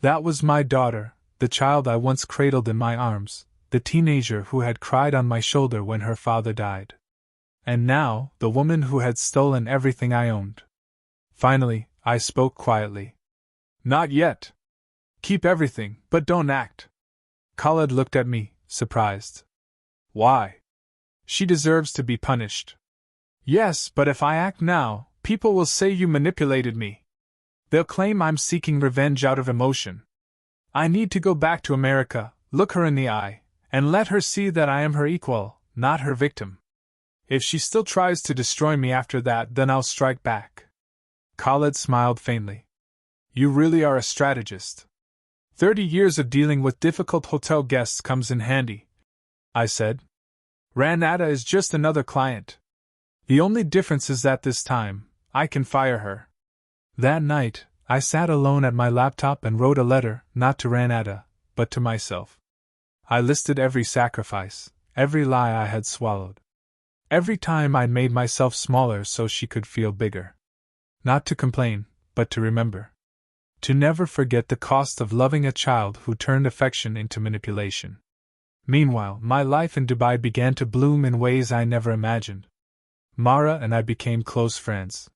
That was my daughter, the child I once cradled in my arms, the teenager who had cried on my shoulder when her father died. And now, the woman who had stolen everything I owned. Finally, I spoke quietly. "Not yet. Keep everything, but don't act." Khaled looked at me, surprised. "Why?" "She deserves to be punished." "Yes, but if I act now, people will say you manipulated me. They'll claim I'm seeking revenge out of emotion. I need to go back to America, look her in the eye, and let her see that I am her equal, not her victim. If she still tries to destroy me after that, then I'll strike back." Khaled smiled faintly. "You really are a strategist. 30 years of dealing with difficult hotel guests comes in handy," I said. "Ranada is just another client. The only difference is that this time, I can fire her." That night, I sat alone at my laptop and wrote a letter, not to Ranada, but to myself. I listed every sacrifice, every lie I had swallowed. Every time I'd made myself smaller so she could feel bigger. Not to complain, but to remember. To never forget the cost of loving a child who turned affection into manipulation. Meanwhile, my life in Dubai began to bloom in ways I never imagined. Mara and I became close friends.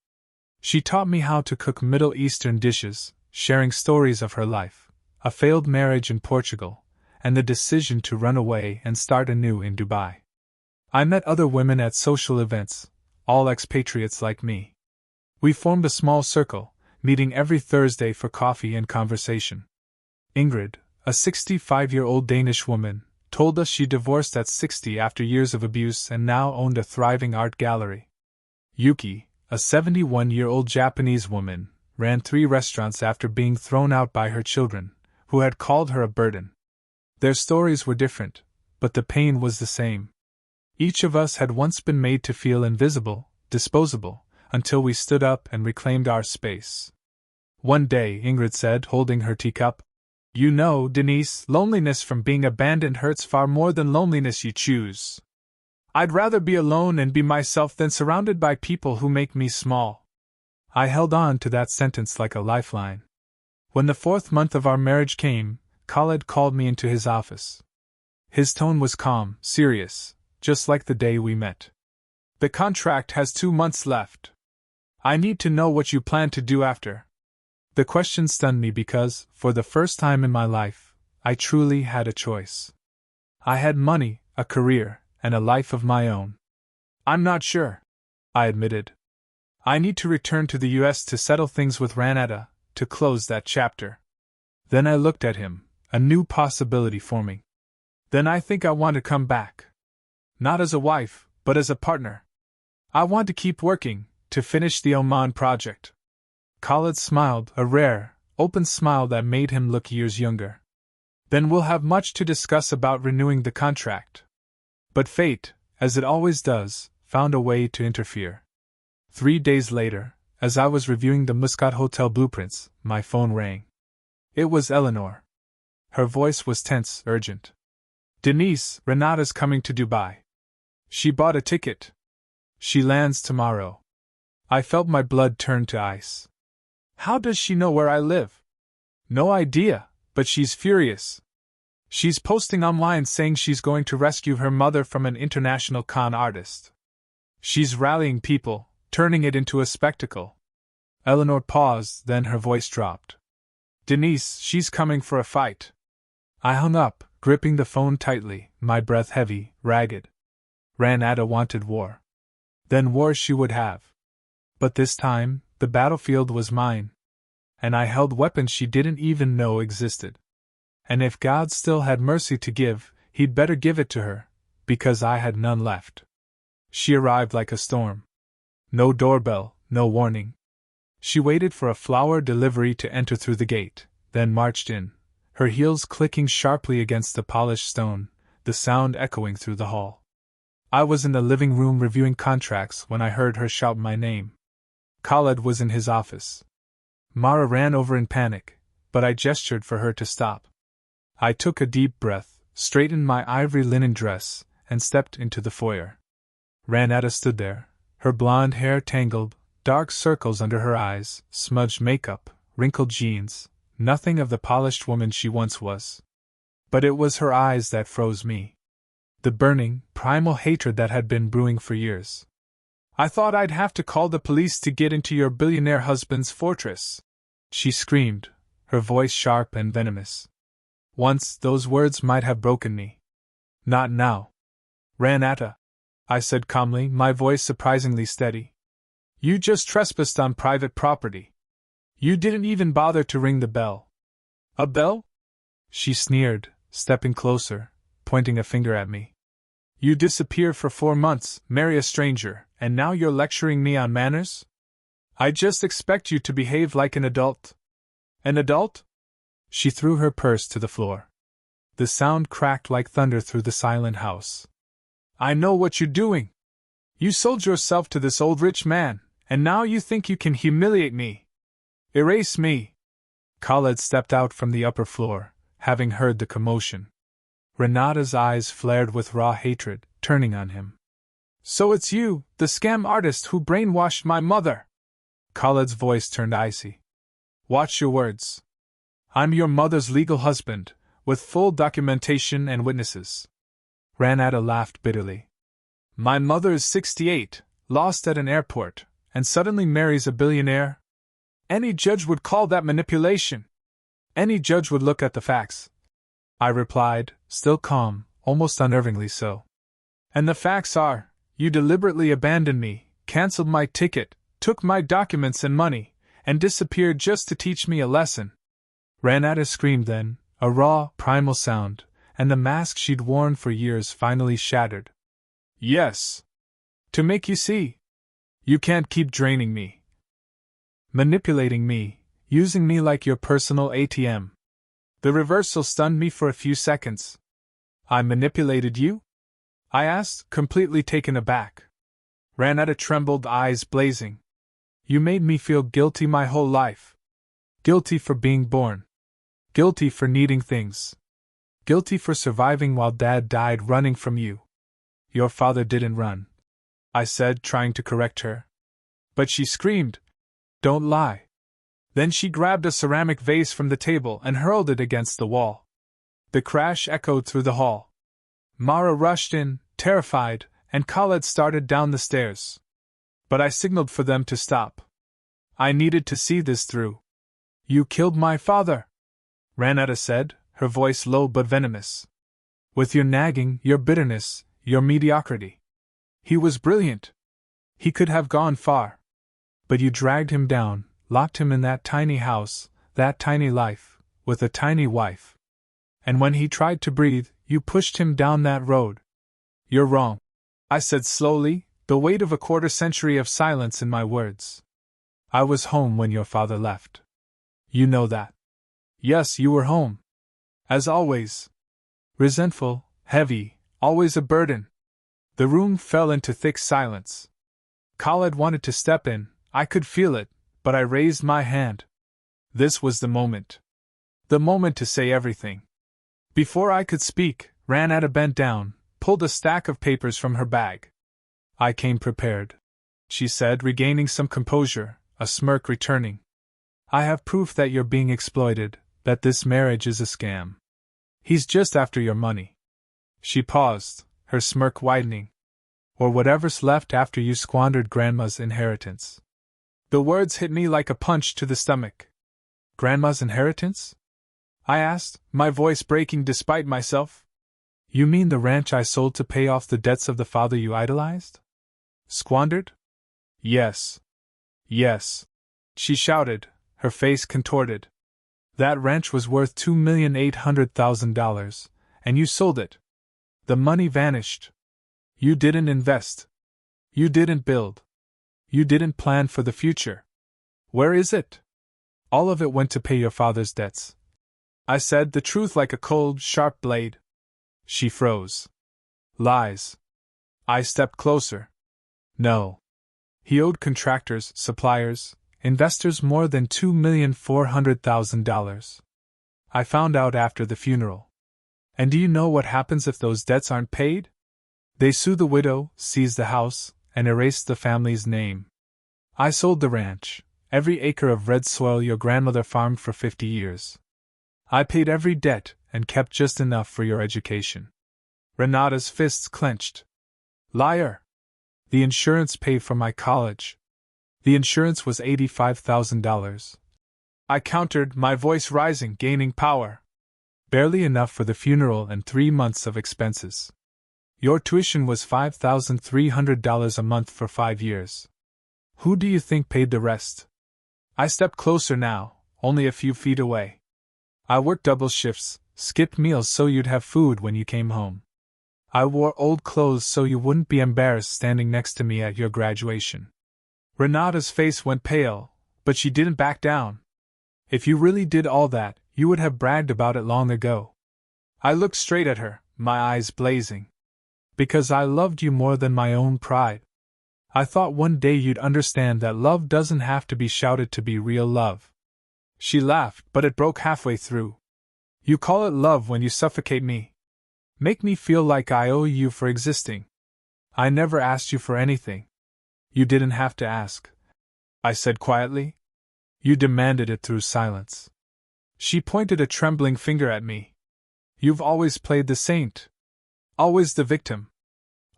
She taught me how to cook Middle Eastern dishes, sharing stories of her life, a failed marriage in Portugal, and the decision to run away and start anew in Dubai. I met other women at social events, all expatriates like me. We formed a small circle, meeting every Thursday for coffee and conversation. Ingrid, a 65-year-old Danish woman, told us she divorced at 60 after years of abuse and now owned a thriving art gallery. Yuki, a 71-year-old Japanese woman, ran 3 restaurants after being thrown out by her children, who had called her a burden. Their stories were different, but the pain was the same. Each of us had once been made to feel invisible, disposable, until we stood up and reclaimed our space. One day, Ingrid said, holding her teacup, "You know, Denise, loneliness from being abandoned hurts far more than loneliness you choose. I'd rather be alone and be myself than surrounded by people who make me small." I held on to that sentence like a lifeline. When the 4th month of our marriage came, Khaled called me into his office. His tone was calm, serious, just like the day we met. "The contract has 2 months left. I need to know what you plan to do after." The question stunned me because, for the first time in my life, I truly had a choice. I had money, a career, and a life of my own. "I'm not sure," I admitted. "I need to return to the US to settle things with Ranada, to close that chapter." Then I looked at him, a new possibility forming. "Then I think I want to come back. Not as a wife, but as a partner. I want to keep working, to finish the Oman project." Khaled smiled, a rare, open smile that made him look years younger. "Then we'll have much to discuss about renewing the contract." But fate, as it always does, found a way to interfere. 3 days later, as I was reviewing the Muscat Hotel blueprints, my phone rang. It was Eleanor. Her voice was tense, urgent. "Denise, Renata's coming to Dubai. She bought a ticket. She lands tomorrow." I felt my blood turn to ice. "How does she know where I live?" "No idea, but she's furious. She's posting online saying she's going to rescue her mother from an international con artist. She's rallying people, turning it into a spectacle." Eleanor paused, then her voice dropped. "Denise, she's coming for a fight." I hung up, gripping the phone tightly, my breath heavy, ragged. Ranada wanted war. Then war she would have. But this time, the battlefield was mine. And I held weapons she didn't even know existed. and if God still had mercy to give, he'd better give it to her, because I had none left. She arrived like a storm. No doorbell, no warning. She waited for a flower delivery to enter through the gate, then marched in, her heels clicking sharply against the polished stone, the sound echoing through the hall. I was in the living room reviewing contracts when I heard her shout my name. Khaled was in his office. Mara ran over in panic, but I gestured for her to stop. I took a deep breath, straightened my ivory linen dress, and stepped into the foyer. Ranata stood there, her blonde hair tangled, dark circles under her eyes, smudged makeup, wrinkled jeans, nothing of the polished woman she once was. But it was her eyes that froze me. The burning, primal hatred that had been brewing for years. "I thought I'd have to call the police to get into your billionaire husband's fortress," she screamed, her voice sharp and venomous. Once those words might have broken me. Not now. "Ranata," I said calmly, my voice surprisingly steady. "You just trespassed on private property. You didn't even bother to ring the bell." "A bell?" she sneered, stepping closer, pointing a finger at me. "You disappear for 4 months, marry a stranger, and now you're lecturing me on manners? I just expect you to behave like an adult." "An adult?" She threw her purse to the floor. The sound cracked like thunder through the silent house. "I know what you're doing. You sold yourself to this old rich man, and now you think you can humiliate me. Erase me." Khaled stepped out from the upper floor, having heard the commotion. Renata's eyes flared with raw hatred, turning on him. "So it's you, the scam artist who brainwashed my mother!" Khaled's voice turned icy. "Watch your words. I'm your mother's legal husband, with full documentation and witnesses." Ranata laughed bitterly. "My mother is 68, lost at an airport, and suddenly marries a billionaire? Any judge would call that manipulation. Any judge would look at the facts," I replied, still calm, almost unnervingly so. "And the facts are, you deliberately abandoned me, cancelled my ticket, took my documents and money, and disappeared just to teach me a lesson." Ranata screamed then, a raw, primal sound, and the mask she'd worn for years finally shattered. "Yes. To make you see. You can't keep draining me. Manipulating me, using me like your personal ATM." The reversal stunned me for a few seconds. "I manipulated you?" I asked, completely taken aback. Ranata trembled, eyes blazing. "You made me feel guilty my whole life. Guilty for being born. Guilty for needing things. Guilty for surviving while Dad died running from you." "Your father didn't run," I said, trying to correct her. But she screamed, "Don't lie." Then she grabbed a ceramic vase from the table and hurled it against the wall. The crash echoed through the hall. Mara rushed in, terrified, and Khaled started down the stairs. But I signaled for them to stop. I needed to see this through. "You killed my father," Ranata said, her voice low but venomous. "With your nagging, your bitterness, your mediocrity. He was brilliant. He could have gone far. But you dragged him down, locked him in that tiny house, that tiny life, with a tiny wife. And when he tried to breathe, you pushed him down that road. You're wrong," I said slowly, the weight of a quarter-century of silence in my words. "I was home when your father left. You know that." "Yes, you were home. As always. Resentful, heavy, always a burden." The room fell into thick silence. Khaled wanted to step in, I could feel it, but I raised my hand. This was the moment. The moment to say everything. Before I could speak, Ranata bent down, pulled a stack of papers from her bag. "I came prepared," she said, regaining some composure, a smirk returning. "I have proof that you're being exploited, that this marriage is a scam. He's just after your money." She paused, her smirk widening. "Or whatever's left after you squandered Grandma's inheritance." The words hit me like a punch to the stomach. "Grandma's inheritance?" I asked, my voice breaking despite myself. "You mean the ranch I sold to pay off the debts of the father you idolized? Squandered?" "Yes. Yes," she shouted, her face contorted. That ranch was worth $2,800,000, and you sold it. The money vanished. You didn't invest. You didn't build. You didn't plan for the future. Where is it? All of it went to pay your father's debts. I said the truth like a cold, sharp blade. She froze. Lies. I stepped closer. No. He owed contractors, suppliers, investors more than $2,400,000. I found out after the funeral. And do you know what happens if those debts aren't paid? They sue the widow, seize the house, and erase the family's name. I sold the ranch, every acre of red soil your grandmother farmed for 50 years. I paid every debt and kept just enough for your education. Renata's fists clenched. Liar! The insurance paid for my college. The insurance was $85,000. I countered, my voice rising, gaining power. Barely enough for the funeral and 3 months of expenses. Your tuition was $5,300 a month for 5 years. Who do you think paid the rest? I stepped closer now, only a few feet away. I worked double shifts, skipped meals so you'd have food when you came home. I wore old clothes so you wouldn't be embarrassed standing next to me at your graduation. Renata's face went pale, but she didn't back down. If you really did all that, you would have bragged about it long ago. I looked straight at her, my eyes blazing. Because I loved you more than my own pride. I thought one day you'd understand that love doesn't have to be shouted to be real love. She laughed, but it broke halfway through. You call it love when you suffocate me. Make me feel like I owe you for existing. I never asked you for anything. You didn't have to ask. I said quietly. You demanded it through silence. She pointed a trembling finger at me. You've always played the saint. Always the victim.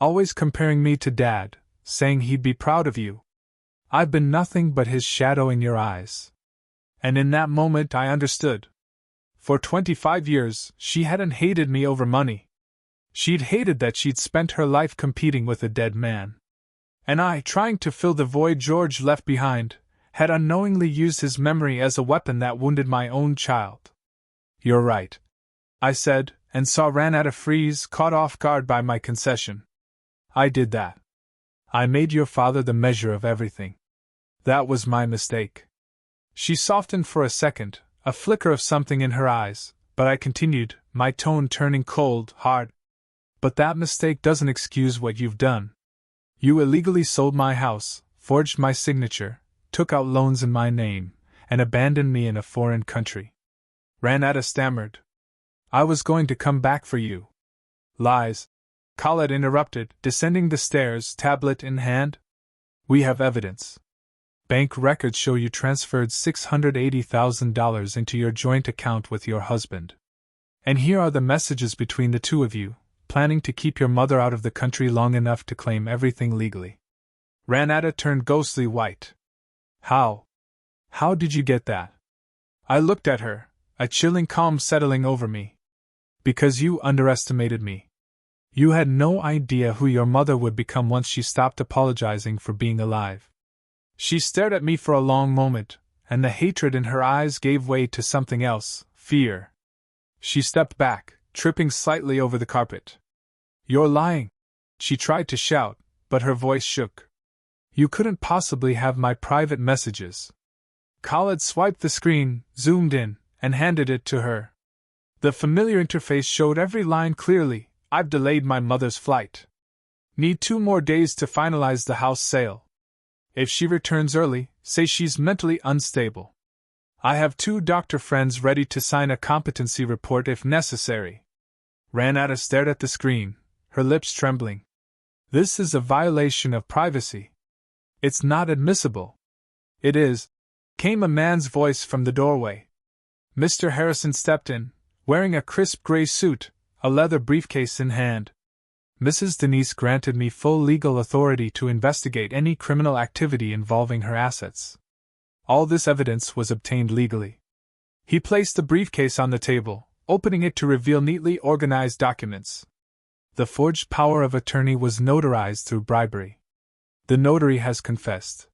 Always comparing me to Dad, saying he'd be proud of you. I've been nothing but his shadow in your eyes. And in that moment I understood. For 25 years, she hadn't hated me over money. She'd hated that she'd spent her life competing with a dead man. And I, trying to fill the void George left behind, had unknowingly used his memory as a weapon that wounded my own child. You're right, I said, and saw Renata freeze, caught off guard by my concession. I did that. I made your father the measure of everything. That was my mistake. She softened for a second, a flicker of something in her eyes, but I continued, my tone turning cold, hard. But that mistake doesn't excuse what you've done. You illegally sold my house, forged my signature, took out loans in my name, and abandoned me in a foreign country. Renata stammered. I was going to come back for you. Lies. Khaled interrupted, descending the stairs, tablet in hand. We have evidence. Bank records show you transferred $680,000 into your joint account with your husband. And here are the messages between the two of you, planning to keep your mother out of the country long enough to claim everything legally. Renata turned ghostly white. How? How did you get that? I looked at her, a chilling calm settling over me. Because you underestimated me. You had no idea who your mother would become once she stopped apologizing for being alive. She stared at me for a long moment, and the hatred in her eyes gave way to something else, fear. She stepped back, tripping slightly over the carpet. You're lying! She tried to shout, but her voice shook. You couldn't possibly have my private messages. Khaled swiped the screen, zoomed in, and handed it to her. The familiar interface showed every line clearly. I've delayed my mother's flight. Need 2 more days to finalize the house sale. If she returns early, say she's mentally unstable. I have 2 doctor friends ready to sign a competency report if necessary. Renata stared at the screen, her lips trembling. This is a violation of privacy. It's not admissible. It is, came a man's voice from the doorway. Mr. Harrison stepped in, wearing a crisp gray suit, a leather briefcase in hand. Mrs. Denise granted me full legal authority to investigate any criminal activity involving her assets. All this evidence was obtained legally. He placed the briefcase on the table, opening it to reveal neatly organized documents. The forged power of attorney was notarized through bribery. The notary has confessed.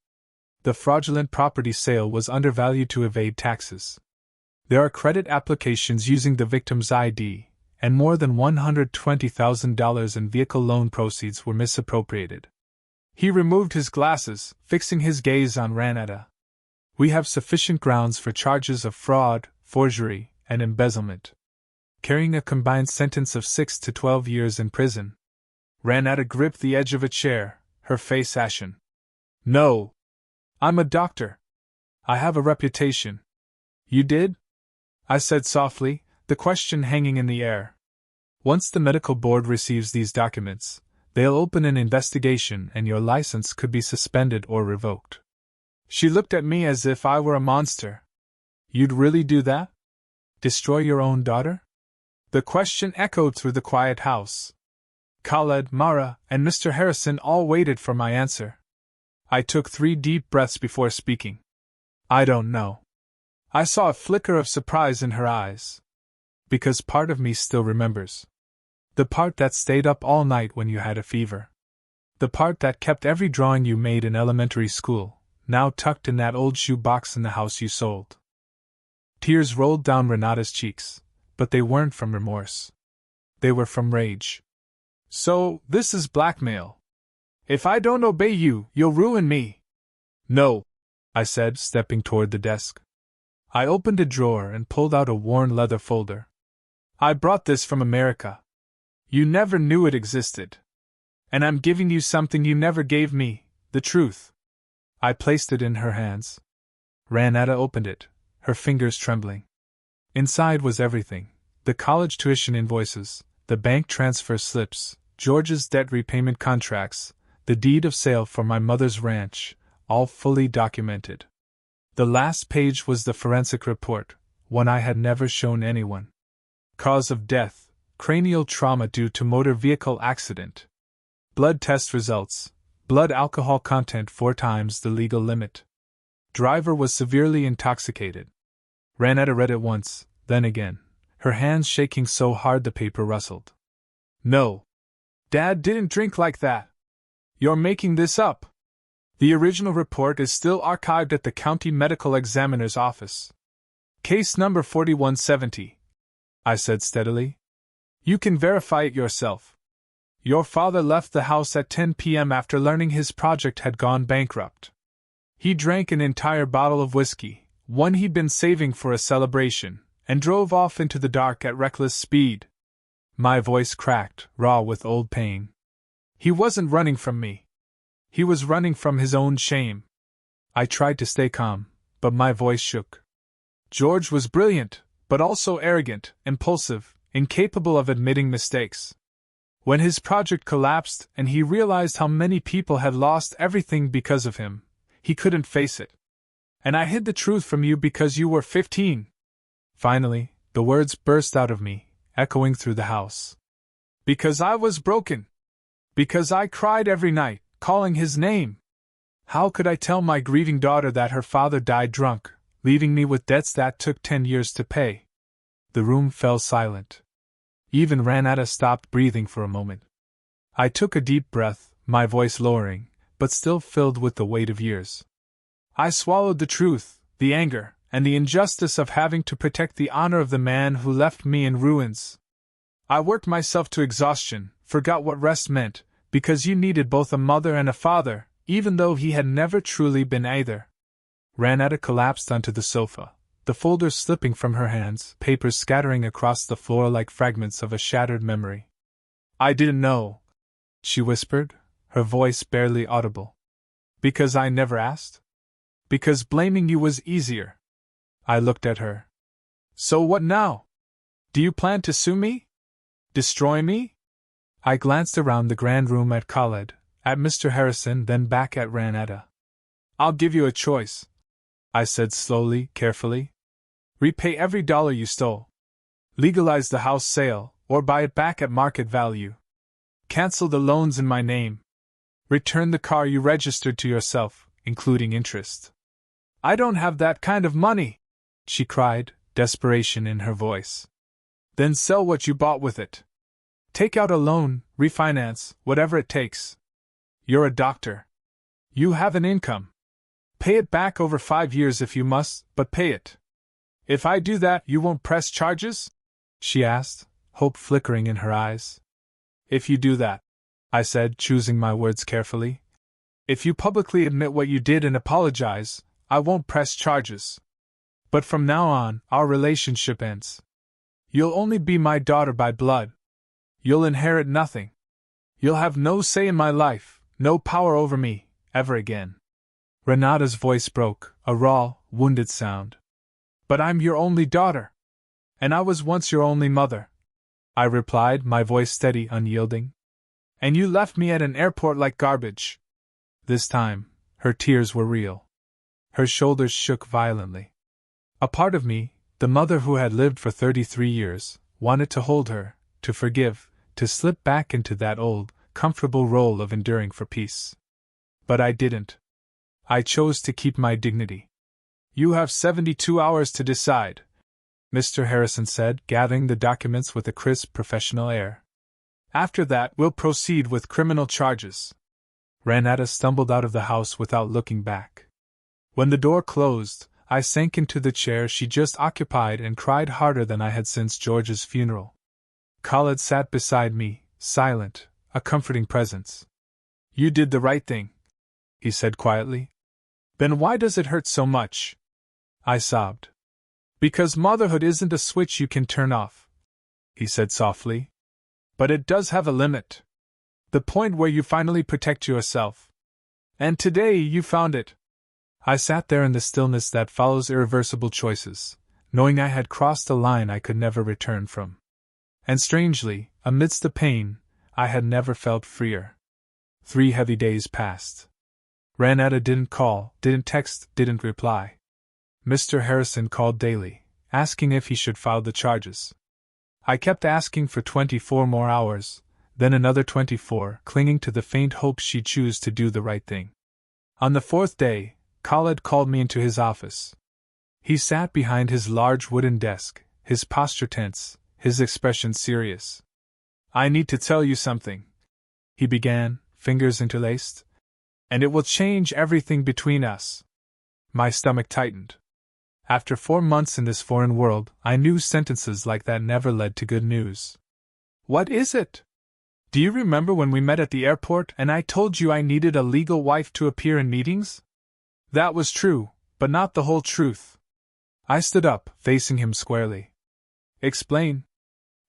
The fraudulent property sale was undervalued to evade taxes. There are credit applications using the victim's ID, and more than $120,000 in vehicle loan proceeds were misappropriated. He removed his glasses, fixing his gaze on Ranetta. We have sufficient grounds for charges of fraud, forgery, and embezzlement, carrying a combined sentence of 6 to 12 years in prison. Ranetta gripped the edge of a chair, her face ashen. No. I'm a doctor. I have a reputation. You did? I said softly, the question hanging in the air. Once the medical board receives these documents, they'll open an investigation and your license could be suspended or revoked. She looked at me as if I were a monster. You'd really do that? Destroy your own daughter? The question echoed through the quiet house. Khaled, Mara, and Mr. Harrison all waited for my answer. I took 3 deep breaths before speaking. I don't know. I saw a flicker of surprise in her eyes. Because part of me still remembers. The part that stayed up all night when you had a fever. The part that kept every drawing you made in elementary school, now tucked in that old shoe box in the house you sold. Tears rolled down Renatta's cheeks, but they weren't from remorse. They were from rage. So, this is blackmail. If I don't obey you, you'll ruin me. No, I said, stepping toward the desk. I opened a drawer and pulled out a worn leather folder. I brought this from America. You never knew it existed. And I'm giving you something you never gave me, the truth. I placed it in her hands. Ranetta opened it, her fingers trembling. Inside was everything: the college tuition invoices, the bank transfer slips, George's debt repayment contracts, the deed of sale for my mother's ranch, all fully documented. The last page was the forensic report, one I had never shown anyone. Cause of death: cranial trauma due to motor vehicle accident. Blood test results: blood alcohol content 4 times the legal limit. Driver was severely intoxicated. Ranetta read it once, then again, her hands shaking so hard the paper rustled. No. Dad didn't drink like that. You're making this up. The original report is still archived at the county medical examiner's office. Case number 4170. I said steadily. You can verify it yourself. Your father left the house at 10 p.m. after learning his project had gone bankrupt. He drank an entire bottle of whiskey, one he'd been saving for a celebration, and drove off into the dark at reckless speed. My voice cracked, raw with old pain. He wasn't running from me. He was running from his own shame. I tried to stay calm, but my voice shook. George was brilliant, but also arrogant, impulsive, incapable of admitting mistakes. When his project collapsed and he realized how many people had lost everything because of him, he couldn't face it. And I hid the truth from you because you were 15. Finally, the words burst out of me, echoing through the house. Because I was broken. Because I cried every night, calling his name. How could I tell my grieving daughter that her father died drunk, leaving me with debts that took 10 years to pay? The room fell silent. Even Ranetta stopped breathing for a moment. I took a deep breath, my voice lowering, but still filled with the weight of years. I swallowed the truth, the anger, and the injustice of having to protect the honor of the man who left me in ruins. I worked myself to exhaustion, forgot what rest meant, because you needed both a mother and a father, even though he had never truly been either. Ranetta collapsed onto the sofa, the folders slipping from her hands, papers scattering across the floor like fragments of a shattered memory. I didn't know, she whispered, her voice barely audible. Because I never asked? Because blaming you was easier. I looked at her. So what now? Do you plan to sue me? Destroy me? I glanced around the grand room at Khaled, at Mr. Harrison, then back at Ranetta. I'll give you a choice, I said slowly, carefully. Repay every dollar you stole. Legalize the house sale, or buy it back at market value. Cancel the loans in my name. Return the car you registered to yourself, including interest. I don't have that kind of money, she cried, desperation in her voice. Then sell what you bought with it. Take out a loan, refinance, whatever it takes. You're a doctor. You have an income. Pay it back over 5 years if you must, but pay it. If I do that, you won't press charges? She asked, hope flickering in her eyes. If you do that, I said, choosing my words carefully. If you publicly admit what you did and apologize, I won't press charges. But from now on, our relationship ends. You'll only be my daughter by blood. You'll inherit nothing. You'll have no say in my life, no power over me, ever again. Renata's voice broke, a raw, wounded sound. But I'm your only daughter. And I was once your only mother, I replied, my voice steady, unyielding. And you left me at an airport like garbage. This time, her tears were real. Her shoulders shook violently. A part of me, the mother who had lived for 33 years, wanted to hold her, to forgive, to slip back into that old, comfortable role of enduring for peace. But I didn't. I chose to keep my dignity. You have 72 hours to decide, Mr. Harrison said, gathering the documents with a crisp, professional air. After that, we'll proceed with criminal charges. Renata stumbled out of the house without looking back. When the door closed, I sank into the chair she just occupied and cried harder than I had since George's funeral. Khaled sat beside me, silent, a comforting presence. You did the right thing, he said quietly. Then why does it hurt so much? I sobbed. Because motherhood isn't a switch you can turn off, he said softly. But it does have a limit. The point where you finally protect yourself. And today you found it. I sat there in the stillness that follows irreversible choices, knowing I had crossed a line I could never return from. And strangely, amidst the pain, I had never felt freer. 3 heavy days passed. Renata didn't call, didn't text, didn't reply. Mr. Harrison called daily, asking if he should file the charges. I kept asking for 24 more hours, then another 24, clinging to the faint hope she'd choose to do the right thing. On the 4th day, Khaled called me into his office. He sat behind his large wooden desk, his posture tense, his expression serious. I need to tell you something, he began, fingers interlaced. And it will change everything between us. My stomach tightened. After 4 months in this foreign world, I knew sentences like that never led to good news. What is it? Do you remember when we met at the airport and I told you I needed a legal wife to appear in meetings? That was true, but not the whole truth. I stood up, facing him squarely. Explain.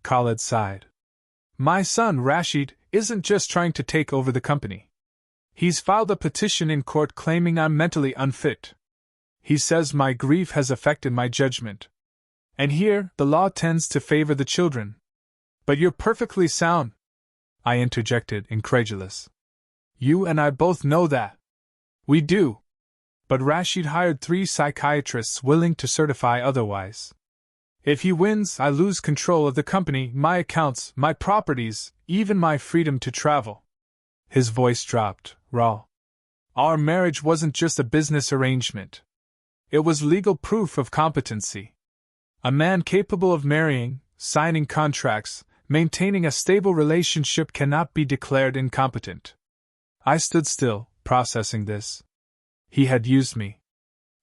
Khaled sighed. My son, Rashid, isn't just trying to take over the company. He's filed a petition in court claiming I'm mentally unfit. He says my grief has affected my judgment. And here, the law tends to favor the children. But you're perfectly sound, I interjected, incredulous. You and I both know that. We do. But Rashid hired 3 psychiatrists willing to certify otherwise. If he wins, I lose control of the company, my accounts, my properties, even my freedom to travel. His voice dropped, raw. Our marriage wasn't just a business arrangement. It was legal proof of competency. A man capable of marrying, signing contracts, maintaining a stable relationship cannot be declared incompetent. I stood still, processing this. He had used me.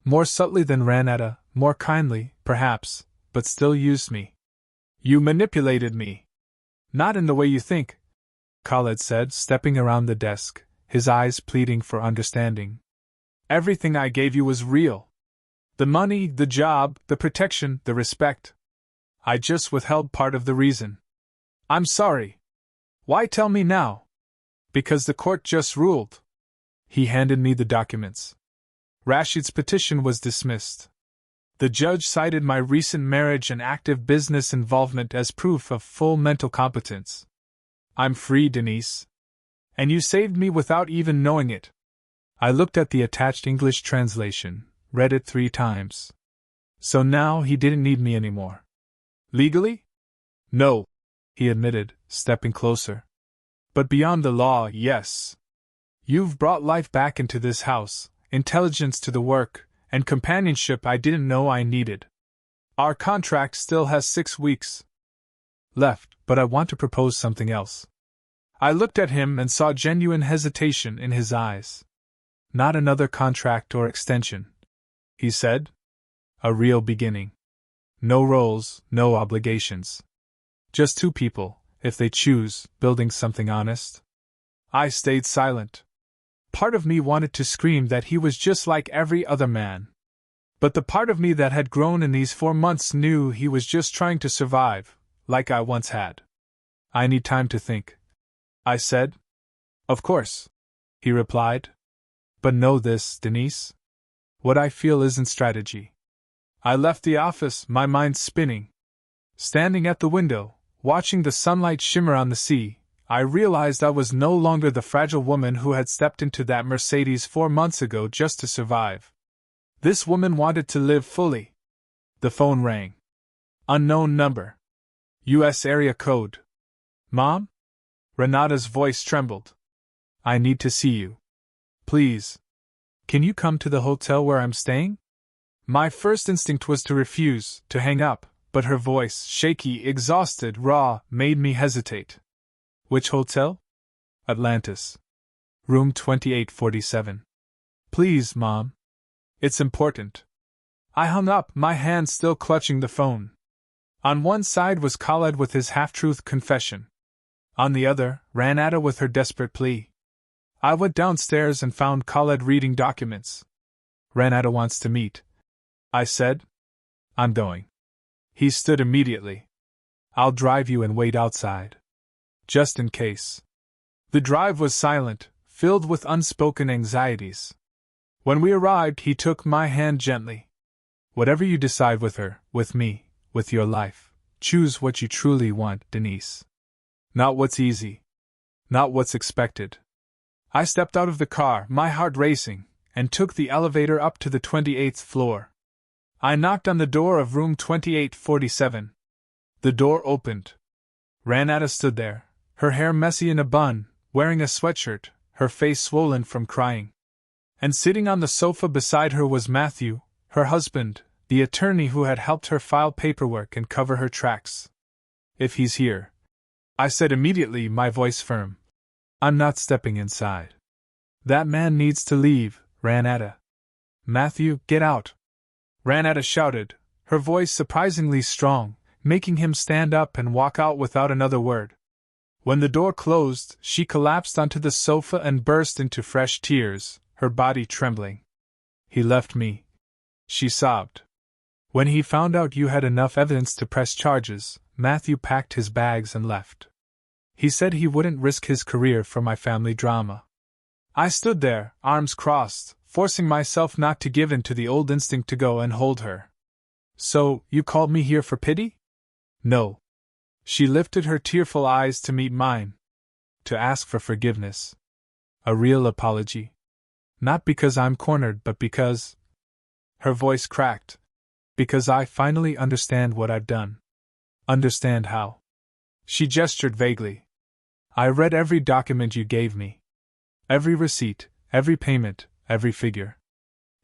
More subtly than Renata, more kindly, perhaps, but still used me. You manipulated me. Not in the way you think, Khaled said, stepping around the desk, his eyes pleading for understanding. Everything I gave you was real. The money, the job, the protection, the respect. I just withheld part of the reason. I'm sorry. Why tell me now? Because the court just ruled. He handed me the documents. Rashid's petition was dismissed. The judge cited my recent marriage and active business involvement as proof of full mental competence. I'm free, Denise. And you saved me without even knowing it. I looked at the attached English translation, read it 3 times. So now he didn't need me anymore. Legally? No, he admitted, stepping closer. But beyond the law, yes. You've brought life back into this house, intelligence to the work, and companionship I didn't know I needed. Our contract still has 6 weeks left, but I want to propose something else. I looked at him and saw genuine hesitation in his eyes. Not another contract or extension, he said. A real beginning. No roles, no obligations. Just two people, if they choose, building something honest. I stayed silent. Part of me wanted to scream that he was just like every other man. But the part of me that had grown in these 4 months knew he was just trying to survive, like I once had. I need time to think, I said. Of course, he replied. But know this, Denise. What I feel isn't strategy. I left the office, my mind spinning. Standing at the window, watching the sunlight shimmer on the sea, I realized I was no longer the fragile woman who had stepped into that Mercedes 4 months ago just to survive. This woman wanted to live fully. The phone rang. Unknown number. U.S. area code. Mom? Renata's voice trembled. I need to see you. Please. Can you come to the hotel where I'm staying? My first instinct was to refuse, to hang up, but her voice, shaky, exhausted, raw, made me hesitate. Which hotel? Atlantis. Room 2847. Please, Mom. It's important. I hung up, my hand still clutching the phone. On one side was Khaled with his half-truth confession. On the other, Renata with her desperate plea. I went downstairs and found Khaled reading documents. Renata wants to meet, I said. I'm going. He stood immediately. I'll drive you and wait outside. Just in case. The drive was silent, filled with unspoken anxieties. When we arrived, he took my hand gently. Whatever you decide with her, with me, with your life, choose what you truly want, Denise. Not what's easy. Not what's expected. I stepped out of the car, my heart racing, and took the elevator up to the 28th floor. I knocked on the door of room 2847. The door opened. Renata stood there, her hair messy in a bun, wearing a sweatshirt, her face swollen from crying. And sitting on the sofa beside her was Matthew, her husband, the attorney who had helped her file paperwork and cover her tracks. If he's here, I said immediately, my voice firm. I'm not stepping inside. That man needs to leave, Renata. Matthew, get out. Renata shouted, her voice surprisingly strong, making him stand up and walk out without another word. When the door closed, she collapsed onto the sofa and burst into fresh tears, her body trembling. He left me, she sobbed. When he found out you had enough evidence to press charges, Matthew packed his bags and left. He said he wouldn't risk his career for my family drama. I stood there, arms crossed, forcing myself not to give in to the old instinct to go and hold her. So, you called me here for pity? No. She lifted her tearful eyes to meet mine. To ask for forgiveness. A real apology. Not because I'm cornered, but because... Her voice cracked. Because I finally understand what I've done. Understand how. She gestured vaguely. I read every document you gave me. Every receipt, every payment, every figure.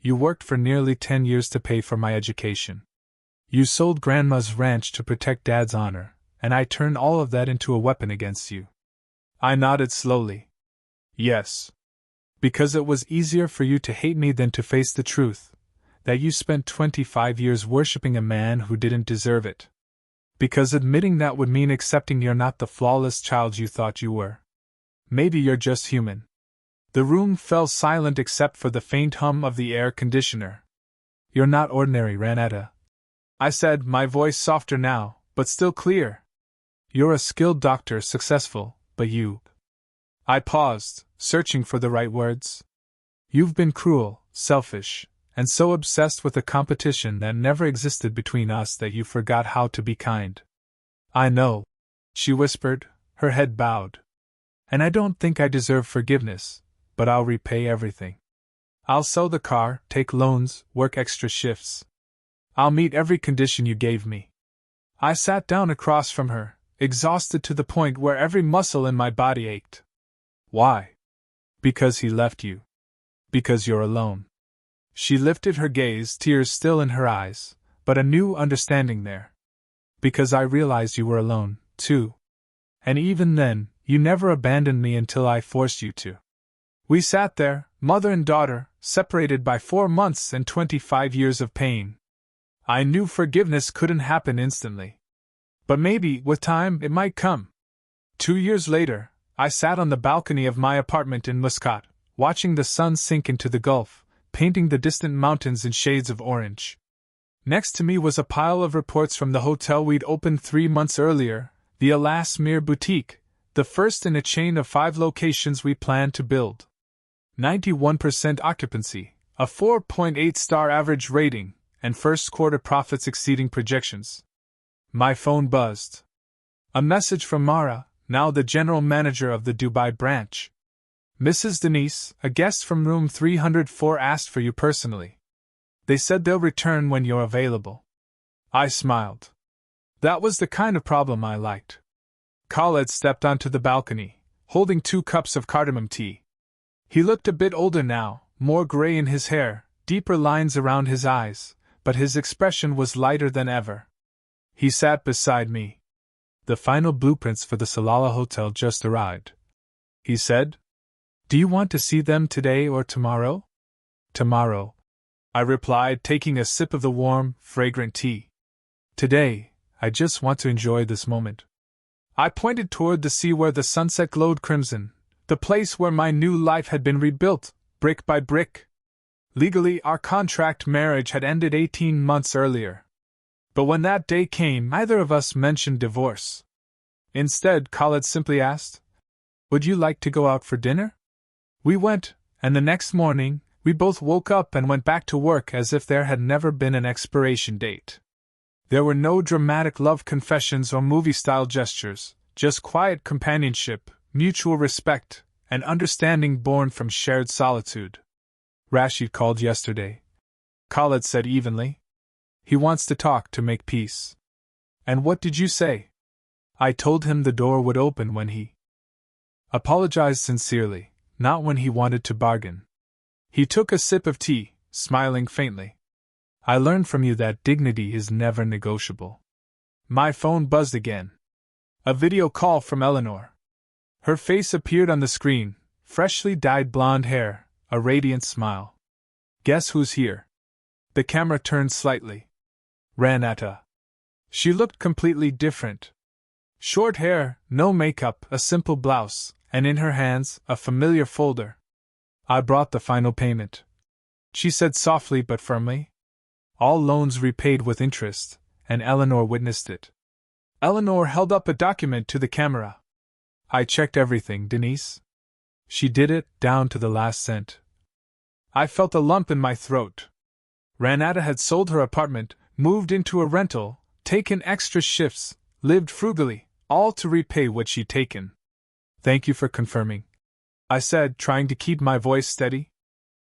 You worked for nearly 10 years to pay for my education. You sold Grandma's ranch to protect Dad's honor, and I turned all of that into a weapon against you. I nodded slowly. Yes. Because it was easier for you to hate me than to face the truth, that you spent 25 years worshipping a man who didn't deserve it. Because admitting that would mean accepting you're not the flawless child you thought you were. Maybe you're just human. The room fell silent except for the faint hum of the air conditioner. You're not ordinary, Renata. I said, my voice softer now, but still clear. You're a skilled doctor, successful, but you... I paused, searching for the right words. You've been cruel, selfish, and so obsessed with the competition that never existed between us that you forgot how to be kind. I know, she whispered, her head bowed. And I don't think I deserve forgiveness, but I'll repay everything. I'll sell the car, take loans, work extra shifts. I'll meet every condition you gave me. I sat down across from her, exhausted to the point where every muscle in my body ached. Why? Because he left you. Because you're alone. She lifted her gaze, tears still in her eyes, but a new understanding there. Because I realized you were alone, too. And even then, you never abandoned me until I forced you to. We sat there, mother and daughter, separated by 4 months and 25 years of pain. I knew forgiveness couldn't happen instantly. But maybe, with time, it might come. 2 years later, I sat on the balcony of my apartment in Muscat, watching the sun sink into the Gulf, painting the distant mountains in shades of orange. Next to me was a pile of reports from the hotel we'd opened 3 months earlier, the Alasmere Boutique, the first in a chain of 5 locations we planned to build. 91% occupancy, a 4.8-star average rating, and first quarter profits exceeding projections. My phone buzzed. A message from Mara, now the general manager of the Dubai branch. Mrs. Denise, a guest from room 304 asked for you personally. They said they'll return when you're available. I smiled. That was the kind of problem I liked. Khaled stepped onto the balcony, holding 2 cups of cardamom tea. He looked a bit older now, more gray in his hair, deeper lines around his eyes, but his expression was lighter than ever. He sat beside me. The final blueprints for the Salalah Hotel just arrived, he said. Do you want to see them today or tomorrow? Tomorrow, I replied, taking a sip of the warm, fragrant tea. Today, I just want to enjoy this moment. I pointed toward the sea where the sunset glowed crimson, the place where my new life had been rebuilt, brick by brick. Legally, our contract marriage had ended 18 months earlier. But when that day came, neither of us mentioned divorce. Instead, Khaled simply asked, "Would you like to go out for dinner?" We went, and the next morning, we both woke up and went back to work as if there had never been an expiration date. There were no dramatic love confessions or movie-style gestures, just quiet companionship, mutual respect, and understanding born from shared solitude. Rashid called yesterday, Khaled said evenly. He wants to talk to make peace. And what did you say? I told him the door would open when he apologized sincerely, not when he wanted to bargain. He took a sip of tea, smiling faintly. I learned from you that dignity is never negotiable. My phone buzzed again. A video call from Eleanor. Her face appeared on the screen, freshly dyed blonde hair, a radiant smile. Guess who's here? The camera turned slightly. Ranata. She looked completely different. Short hair, no makeup, a simple blouse, and in her hands, a familiar folder. I brought the final payment, she said softly but firmly. All loans repaid with interest, and Eleanor witnessed it. Eleanor held up a document to the camera. I checked everything, Denise. She did it, down to the last cent. I felt a lump in my throat. Ranata had sold her apartment, moved into a rental, taken extra shifts, lived frugally, all to repay what she'd taken. Thank you for confirming, I said, trying to keep my voice steady.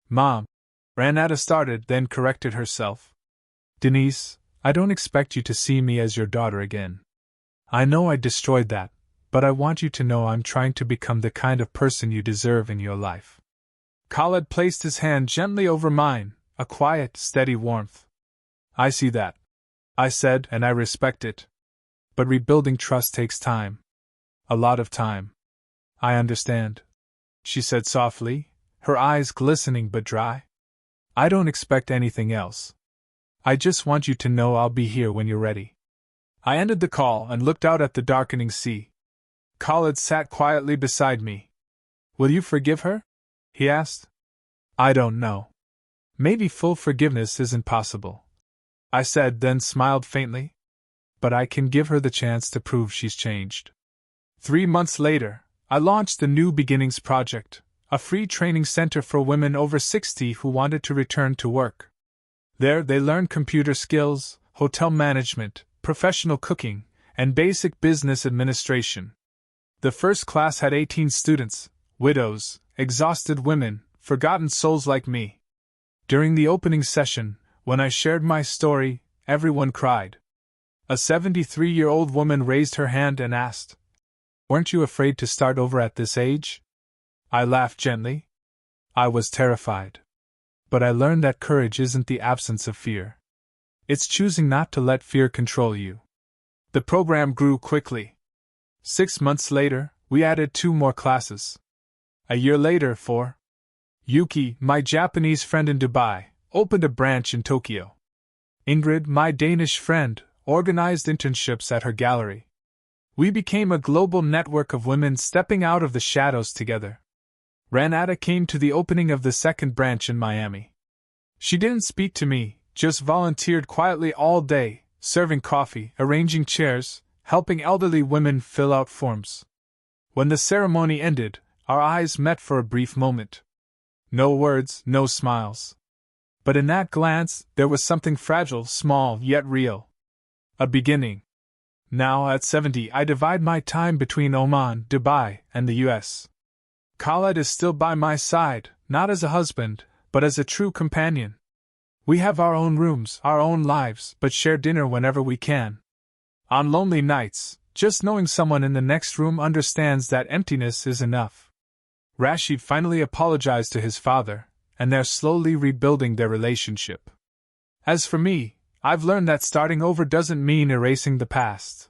Mom, Ranata started, then corrected herself. Denise, I don't expect you to see me as your daughter again. I know I destroyed that, but I want you to know I'm trying to become the kind of person you deserve in your life. Khaled placed his hand gently over mine, a quiet, steady warmth. I see that, I said, and I respect it. But rebuilding trust takes time. A lot of time. I understand, she said softly, her eyes glistening but dry. I don't expect anything else. I just want you to know I'll be here when you're ready. I ended the call and looked out at the darkening sea. Khaled sat quietly beside me. Will you forgive her? He asked. I don't know. Maybe full forgiveness isn't possible, I said, then smiled faintly. But I can give her the chance to prove she's changed. 3 months later, I launched the New Beginnings Project, a free training center for women over 60 who wanted to return to work. There, they learned computer skills, hotel management, professional cooking, and basic business administration. The first class had 18 students, widows, exhausted women, forgotten souls like me. During the opening session, when I shared my story, everyone cried. A 73-year-old woman raised her hand and asked, "Weren't you afraid to start over at this age?" I laughed gently. I was terrified. But I learned that courage isn't the absence of fear. It's choosing not to let fear control you. The program grew quickly. 6 months later, we added 2 more classes. A year later, Yuki, my Japanese friend in Dubai, opened a branch in Tokyo. Ingrid, my Danish friend, organized internships at her gallery. We became a global network of women stepping out of the shadows together. Renata came to the opening of the second branch in Miami. She didn't speak to me, just volunteered quietly all day, serving coffee, arranging chairs, helping elderly women fill out forms. When the ceremony ended, our eyes met for a brief moment. No words, no smiles. But in that glance, there was something fragile, small, yet real. A beginning. Now, at 70, I divide my time between Oman, Dubai, and the US. Khaled is still by my side, not as a husband, but as a true companion. We have our own rooms, our own lives, but share dinner whenever we can. On lonely nights, just knowing someone in the next room understands that emptiness is enough. Rashid finally apologized to his father, and they're slowly rebuilding their relationship. As for me, I've learned that starting over doesn't mean erasing the past.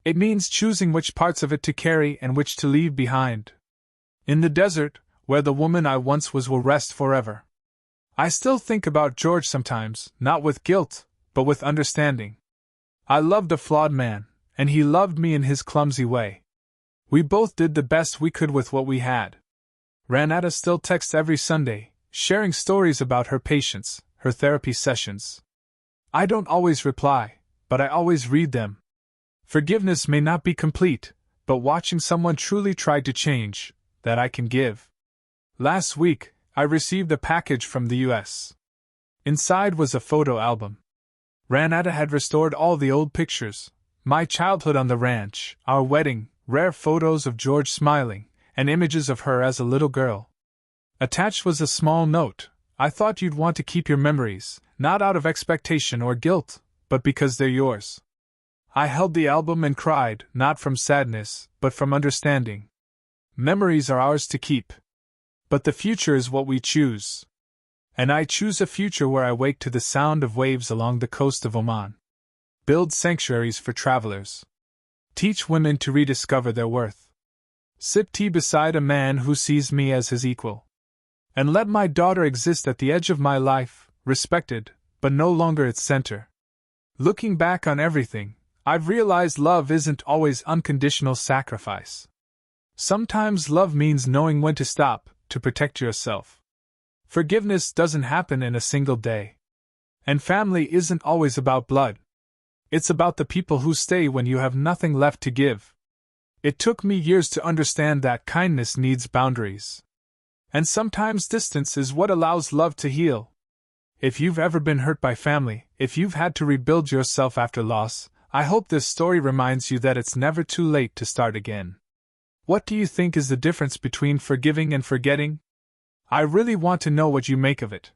It means choosing which parts of it to carry and which to leave behind. In the desert, where the woman I once was will rest forever. I still think about George sometimes, not with guilt, but with understanding. I loved a flawed man, and he loved me in his clumsy way. We both did the best we could with what we had. Renata still texts every Sunday, sharing stories about her patients, her therapy sessions. I don't always reply, but I always read them. Forgiveness may not be complete, but watching someone truly try to change, that I can give. Last week, I received a package from the US. Inside was a photo album. Renata had restored all the old pictures, my childhood on the ranch, our wedding, rare photos of George smiling, and images of her as a little girl. Attached was a small note. I thought you'd want to keep your memories, not out of expectation or guilt, but because they're yours. I held the album and cried, not from sadness, but from understanding. Memories are ours to keep. But the future is what we choose. And I choose a future where I wake to the sound of waves along the coast of Oman. Build sanctuaries for travelers. Teach women to rediscover their worth. Sip tea beside a man who sees me as his equal. And let my daughter exist at the edge of my life, respected, but no longer its center. Looking back on everything, I've realized love isn't always unconditional sacrifice. Sometimes love means knowing when to stop, to protect yourself. Forgiveness doesn't happen in a single day. And family isn't always about blood. It's about the people who stay when you have nothing left to give. It took me years to understand that kindness needs boundaries. And sometimes distance is what allows love to heal. If you've ever been hurt by family, if you've had to rebuild yourself after loss, I hope this story reminds you that it's never too late to start again. What do you think is the difference between forgiving and forgetting? I really want to know what you make of it.